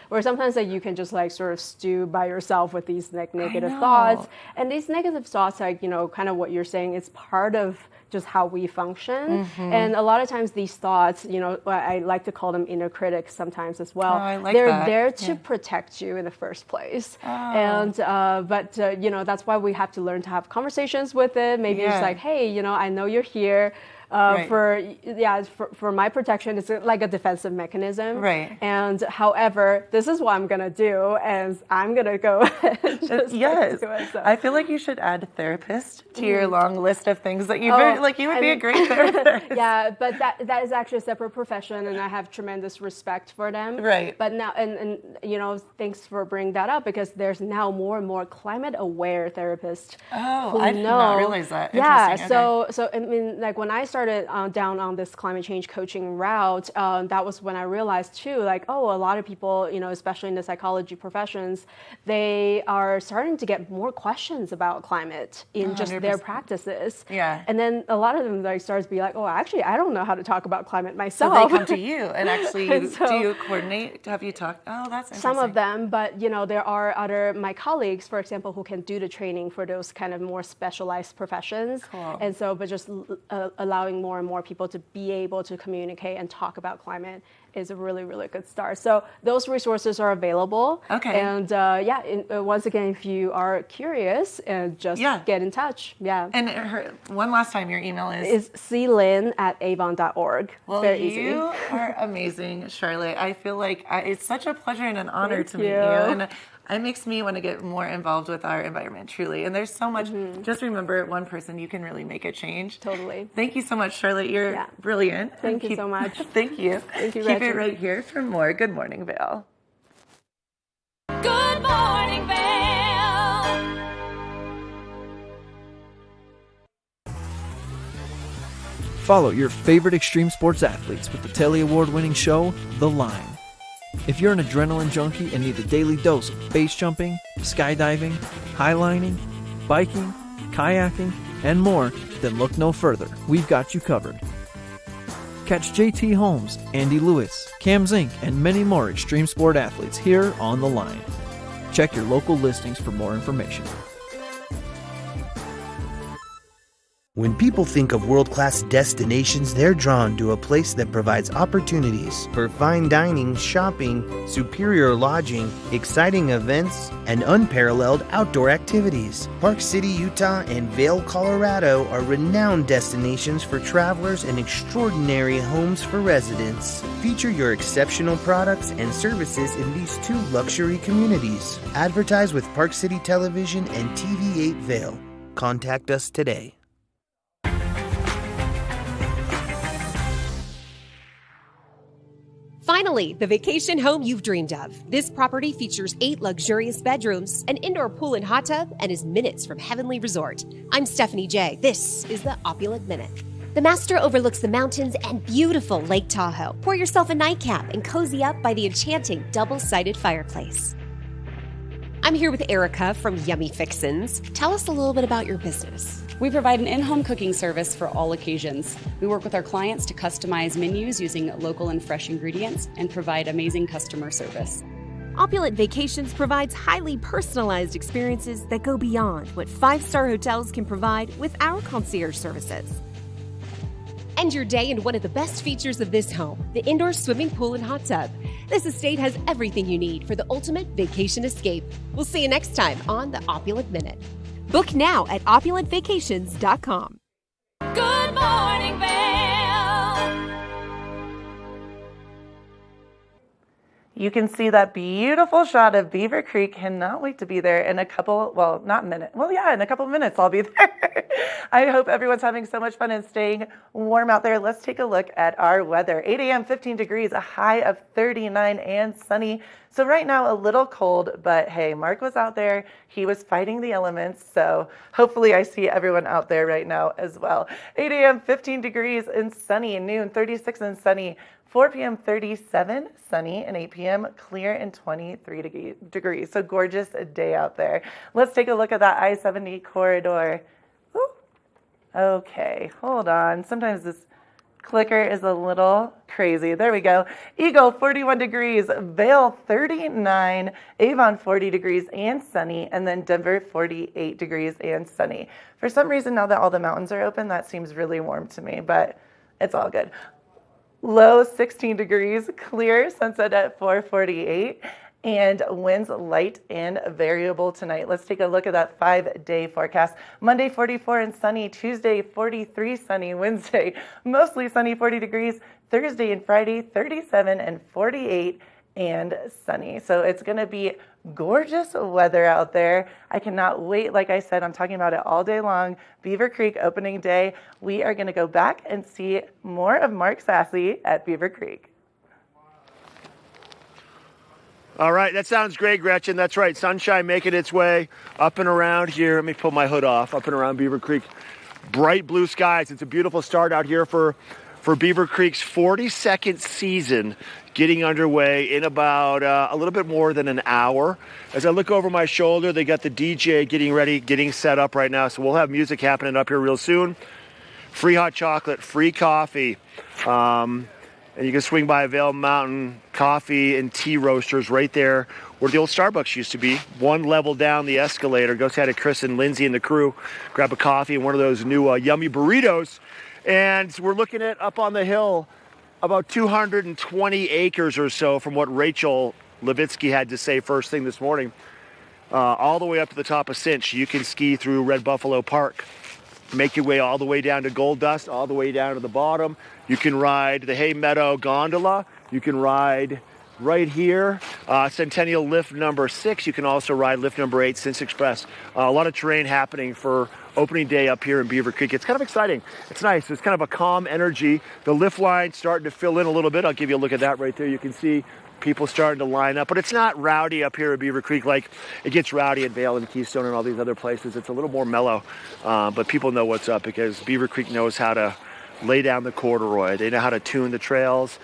Where sometimes you can just sort of stew by yourself with these negative thoughts, and these negative thoughts, kind of what you're saying, is part of just how we function. And a lot of times these thoughts, I like to call them inner critics sometimes as well. They're there to protect you in the first place. And but that's why we have to learn to have conversations with it. Maybe it's like, hey, I know you're here. For my protection, it's like a defensive mechanism. And however, this is what I'm gonna do, and I'm gonna go. I feel like you should add a therapist to your long list of things that you you would be a great therapist. But that is actually a separate profession, and I have tremendous respect for them. But now, and thanks for bringing that up, because there's now more and more climate aware therapists. I did not realize that. So I mean, when I started down on this climate change coaching route, that was when I realized too, a lot of people, especially in the psychology professions, they are starting to get more questions about climate in 100%. Just their practices. And then a lot of them start to be like, oh, actually, I don't know how to talk about climate myself. So they come to you and actually, do you coordinate? Have you talked? Oh, that's interesting. Some of them, but there are my colleagues, for example, who can do the training for those kind of more specialized professions. And so, but just allowing more and more people to be able to communicate and talk about climate is a really, really good start. So those resources are available. And once again, if you are curious, just get in touch. And one last time, your email is clynn@avon.org. Well, very easy. You are amazing, Charlotte. I feel like it's such a pleasure and an honor to meet you. And it makes me want to get more involved with our environment, truly. And there's so much. Just remember, one person, you can really make a change. Totally. Thank you so much, Charlotte. You're brilliant. Thank you so much. Thank you. Thank you, Keep it right here for more Good Morning Vail. Good morning, Vail. Follow your favorite extreme sports athletes with the Telly Award-winning show, The Line. If you're an adrenaline junkie and need a daily dose of base jumping, skydiving, highlining, biking, kayaking, and more, then look no further. We've got you covered. Catch JT Holmes, Andy Lewis, Cam Zink, and many more extreme sport athletes here on The Line. Check your local listings for more information. When people think of world-class destinations, they're drawn to a place that provides opportunities for fine dining, shopping, superior lodging, exciting events, and unparalleled outdoor activities. Park City, Utah, and Vail, Colorado are renowned destinations for travelers and extraordinary homes for residents. Feature your exceptional products and services in these two luxury communities. Advertise with Park City Television and TV8 Vail. Contact us today. Finally, the vacation home you've dreamed of. This property features 8 luxurious bedrooms, an indoor pool and hot tub, and is minutes from Heavenly Resort. I'm Stephanie J. This is the Opulent Minute. The master overlooks the mountains and beautiful Lake Tahoe. Pour yourself a nightcap and cozy up by the enchanting double-sided fireplace. I'm here with Erica from Yummy Fixins. Tell us a little bit about your business. We provide an in-home cooking service for all occasions. We work with our clients to customize menus using local and fresh ingredients and provide amazing customer service. Opulent Vacations provides highly personalized experiences that go beyond what 5-star hotels can provide with our concierge services. End your day in one of the best features of this home, the indoor swimming pool and hot tub. This estate has everything you need for the ultimate vacation escape. We'll see you next time on the Opulent Minute. Book now at opulentvacations.com. Good morning, Vail. You can see that beautiful shot of Beaver Creek. Cannot wait to be there in a couple, well, not minutes. Well, yeah, in a couple minutes I'll be there. I hope everyone's having so much fun and staying warm out there. Let's take a look at our weather. 8 a.m., 15 degrees, a high of 39 and sunny. So right now a little cold, but hey, Mark was out there. He was fighting the elements. So hopefully I see everyone out there right now as well. 8 a.m., 15 degrees and sunny. Noon, 36 and sunny. 4 p.m. 37, sunny, and 8 p.m. clear and 23 degrees. So gorgeous day out there. Let's take a look at that I-70 corridor. Ooh. Okay, hold on. Sometimes this clicker is a little crazy. There we go. Eagle, 41 degrees. Vail, 39. Avon, 40 degrees and sunny. And then Denver, 48 degrees and sunny. For some reason, now that all the mountains are open, that seems really warm to me, but it's all good. Low 16 degrees, clear, sunset at 4:48, and winds light and variable tonight. Let's take a look at that 5-day forecast. Monday, 44 and sunny. Tuesday, 43 sunny. Wednesday, mostly sunny, 40 degrees. Thursday and Friday, 37 and 48 and sunny. So it's going to be gorgeous weather out there. I cannot wait. Like I said, I'm talking about it all day long. Beaver Creek opening day. We are going to go back and see more of Mark Sassy at Beaver Creek. All right, that sounds great, Gretchen. That's right. Sunshine making its way up and around here. Let me pull my hood off. Up and around Beaver Creek. Bright blue skies. It's a beautiful start out here for Beaver Creek's 42nd season getting underway in about a little bit more than an hour. As I look over my shoulder, they got the DJ getting ready, getting set up right now. So we'll have music happening up here real soon. Free hot chocolate, free coffee. And you can swing by Vail Mountain Coffee and Tea Roasters right there where the old Starbucks used to be. One level down the escalator. Go say hi to Chris and Lindsay and the crew. Grab a coffee and one of those new yummy burritos. And we're looking at up on the hill about 220 acres or so from what Rachel Levitsky had to say first thing this morning. All the way up to the top of Cinch. You can ski through Red Buffalo Park. Make your way all the way down to Gold Dust, all the way down to the bottom. You can ride the Hay Meadow Gondola. You can ride right here, Centennial Lift number 6. You can also ride lift number 8, Cinch Express. A lot of terrain happening for opening day up here in Beaver Creek. It's kind of exciting. It's nice. It's kind of a calm energy. The lift line starting to fill in a little bit. I'll give you a look at that right there. You can see people starting to line up, but it's not rowdy up here at Beaver Creek like it gets rowdy at Vail and Keystone and all these other places. It's a little more mellow, but people know what's up because Beaver Creek knows how to lay down the corduroy. They know how to tune the trails,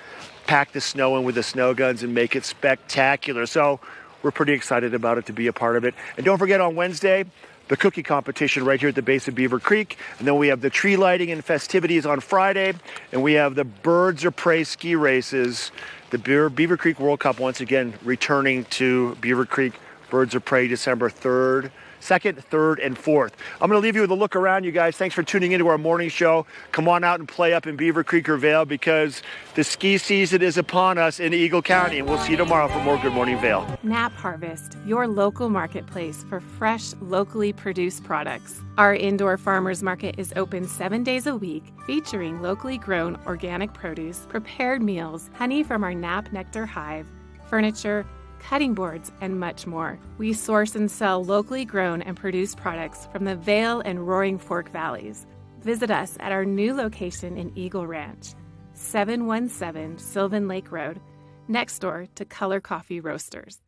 pack the snow in with the snow guns, and make it spectacular. So we're pretty excited about it to be a part of it. And don't forget on Wednesday, the cookie competition right here at the base of Beaver Creek. And then we have the tree lighting and festivities on Friday. And we have the Birds of Prey ski races. The Beaver Creek World Cup once again returning to Beaver Creek. Birds of Prey December 3rd. 2nd, 3rd, and 4th. I'm going to leave you with a look around, you guys. Thanks for tuning into our morning show. Come on out and play up in Beaver Creek or Vail because the ski season is upon us in Eagle County, and we'll see you tomorrow for more Good Morning Vail. Nap Harvest, your local marketplace for fresh, locally produced products. Our indoor farmers market is open 7 days a week, featuring locally grown organic produce, prepared meals, honey from our Nap Nectar hive, furniture, cutting boards, and much more. We source and sell locally grown and produced products from the Vail and Roaring Fork Valleys. Visit us at our new location in Eagle Ranch, 717 Sylvan Lake Road. next door to Color Coffee Roasters.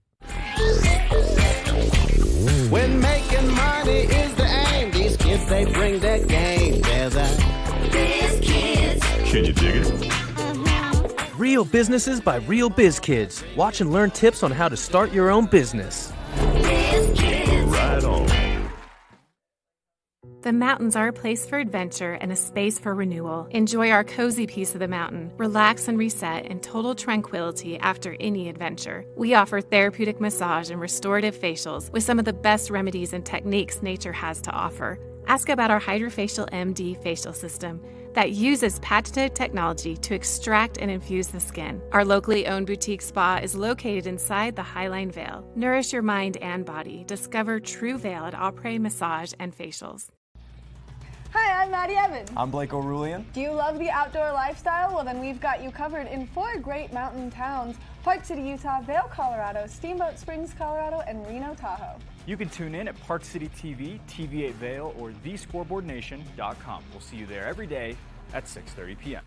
When making money is the aim, these kids, they bring their game. They're the biz kids. Can you dig it? Real businesses by real biz kids. Watch and learn tips on how to start your own business. Right on. The mountains are a place for adventure and a space for renewal. Enjoy our cozy piece of the mountain. Relax and reset in total tranquility after any adventure. We offer therapeutic massage and restorative facials with some of the best remedies and techniques nature has to offer. Ask about our Hydrofacial MD facial system that uses patented technology to extract and infuse the skin. Our locally owned boutique spa is located inside the Highline Vail. Nourish your mind and body. Discover true Vail at Après Massage and Facials. Hi, I'm Maddie Evans. I'm Blake O'Rulian. Do you love the outdoor lifestyle? Well, then we've got you covered in 4 great mountain towns: Park City, Utah, Vail, Colorado, Steamboat Springs, Colorado, and Reno, Tahoe. You can tune in at Park City TV, TV8 Vail, or thescoreboardnation.com. We'll see you there every day at 6:30 p.m.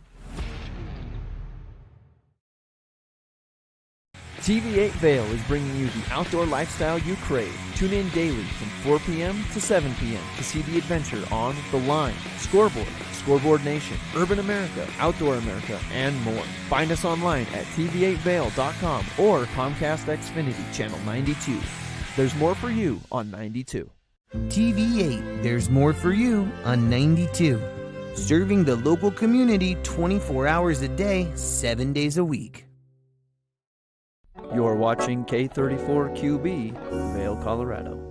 TV8 Vail is bringing you the outdoor lifestyle you crave. Tune in daily from 4 p.m. to 7 p.m. to see the adventure on The Line, Scoreboard, Scoreboard Nation, Urban America, Outdoor America, and more. Find us online at tv8vail.com or Comcast Xfinity Channel 92. There's more for you on 92. TV8, there's more for you on 92. Serving the local community 24 hours a day, 7 days a week. You're watching K34QB, Vail, Colorado.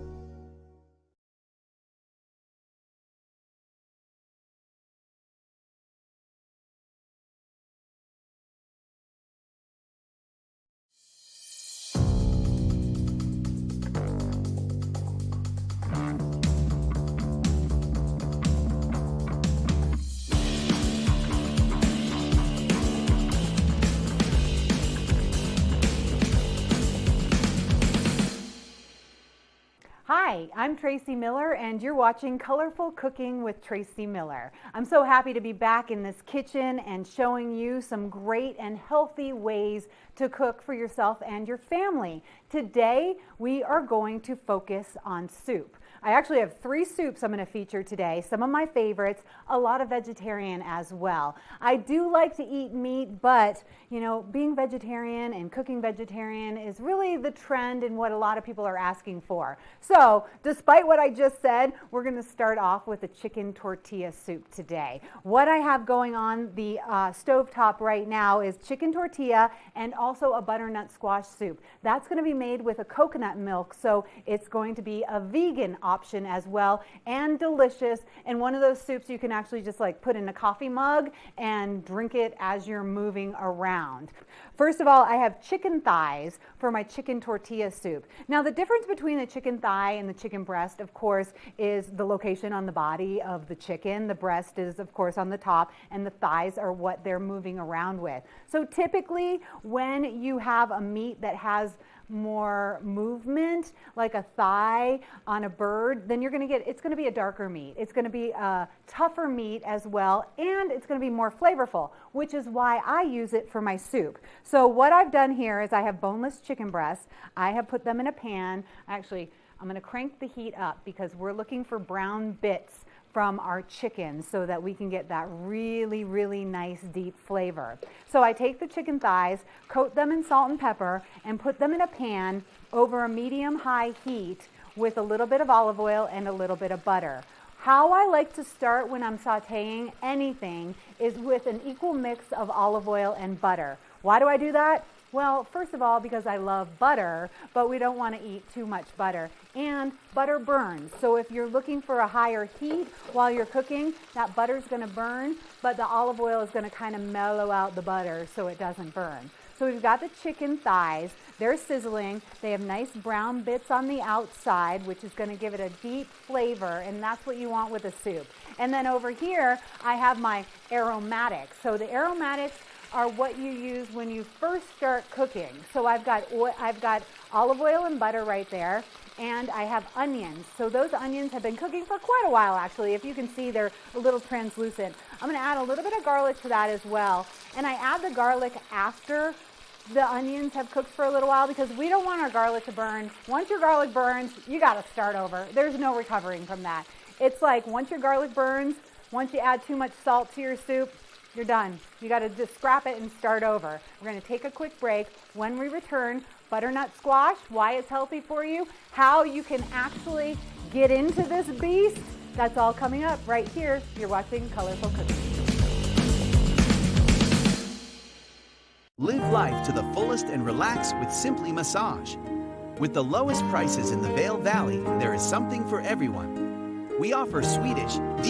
Hi, I'm Tracy Miller, and you're watching Colorful Cooking with Tracy Miller. I'm so happy to be back in this kitchen and showing you some great and healthy ways to cook for yourself and your family. Today, we are going to focus on soup. I actually have 3 soups I'm going to feature today, some of my favorites, a lot of vegetarian as well. I do like to eat meat, but you know, being vegetarian and cooking vegetarian is really the trend and what a lot of people are asking for. So, despite what I just said, we're going to start off with a chicken tortilla soup today. What I have going on the stovetop right now is chicken tortilla and also a butternut squash soup. That's going to be made with a coconut milk, so it's going to be a vegan option as well, and delicious, and one of those soups you can actually just like put in a coffee mug and drink it as you're moving around. First of all, I have chicken thighs for my chicken tortilla soup. Now, the difference between the chicken thigh and the chicken breast, of course, is the location on the body of the chicken. The breast is, of course, on the top, and the thighs are what they're moving around with. So typically, when you have a meat that has more movement, like a thigh on a bird, then it's going to be a darker meat. It's going to be a tougher meat as well, and it's going to be more flavorful, which is why I use it for my soup. So what I've done here is I have boneless chicken breasts. I have put them in a pan. Actually, I'm going to crank the heat up because we're looking for brown bits from our chicken so that we can get that really, really nice deep flavor. So I take the chicken thighs, coat them in salt and pepper, and put them in a pan over a medium-high heat with a little bit of olive oil and a little bit of butter. How I like to start when I'm sauteing anything is with an equal mix of olive oil and butter. Why do I do that? Well, first of all, because I love butter, but we don't want to eat too much butter. And butter burns. So if you're looking for a higher heat while you're cooking, that butter's going to burn, but the olive oil is going to kind of mellow out the butter so it doesn't burn. So we've got the chicken thighs. They're sizzling. They have nice brown bits on the outside, which is going to give it a deep flavor, and that's what you want with a soup. And then over here, I have my aromatics. So the aromatics are what you use when you first start cooking. So I've got olive oil and butter right there, and I have onions. So those onions have been cooking for quite a while, actually. If you can see, they're a little translucent. I'm going to add a little bit of garlic to that as well, and I add the garlic after the onions have cooked for a little while because we don't want our garlic to burn. Once your garlic burns, you got to start over. There's no recovering from that. It's like once your garlic burns, once you add too much salt to your soup, you're done. You got to just scrap it and start over. We're going to take a quick break. When we return, butternut squash, why it's healthy for you, how you can actually get into this beast. That's all coming up right here. You're watching Colorful Cooking. Live life to the fullest and relax with Simply Massage. With the lowest prices in the Vail Valley, there is something for everyone. We offer Swedish,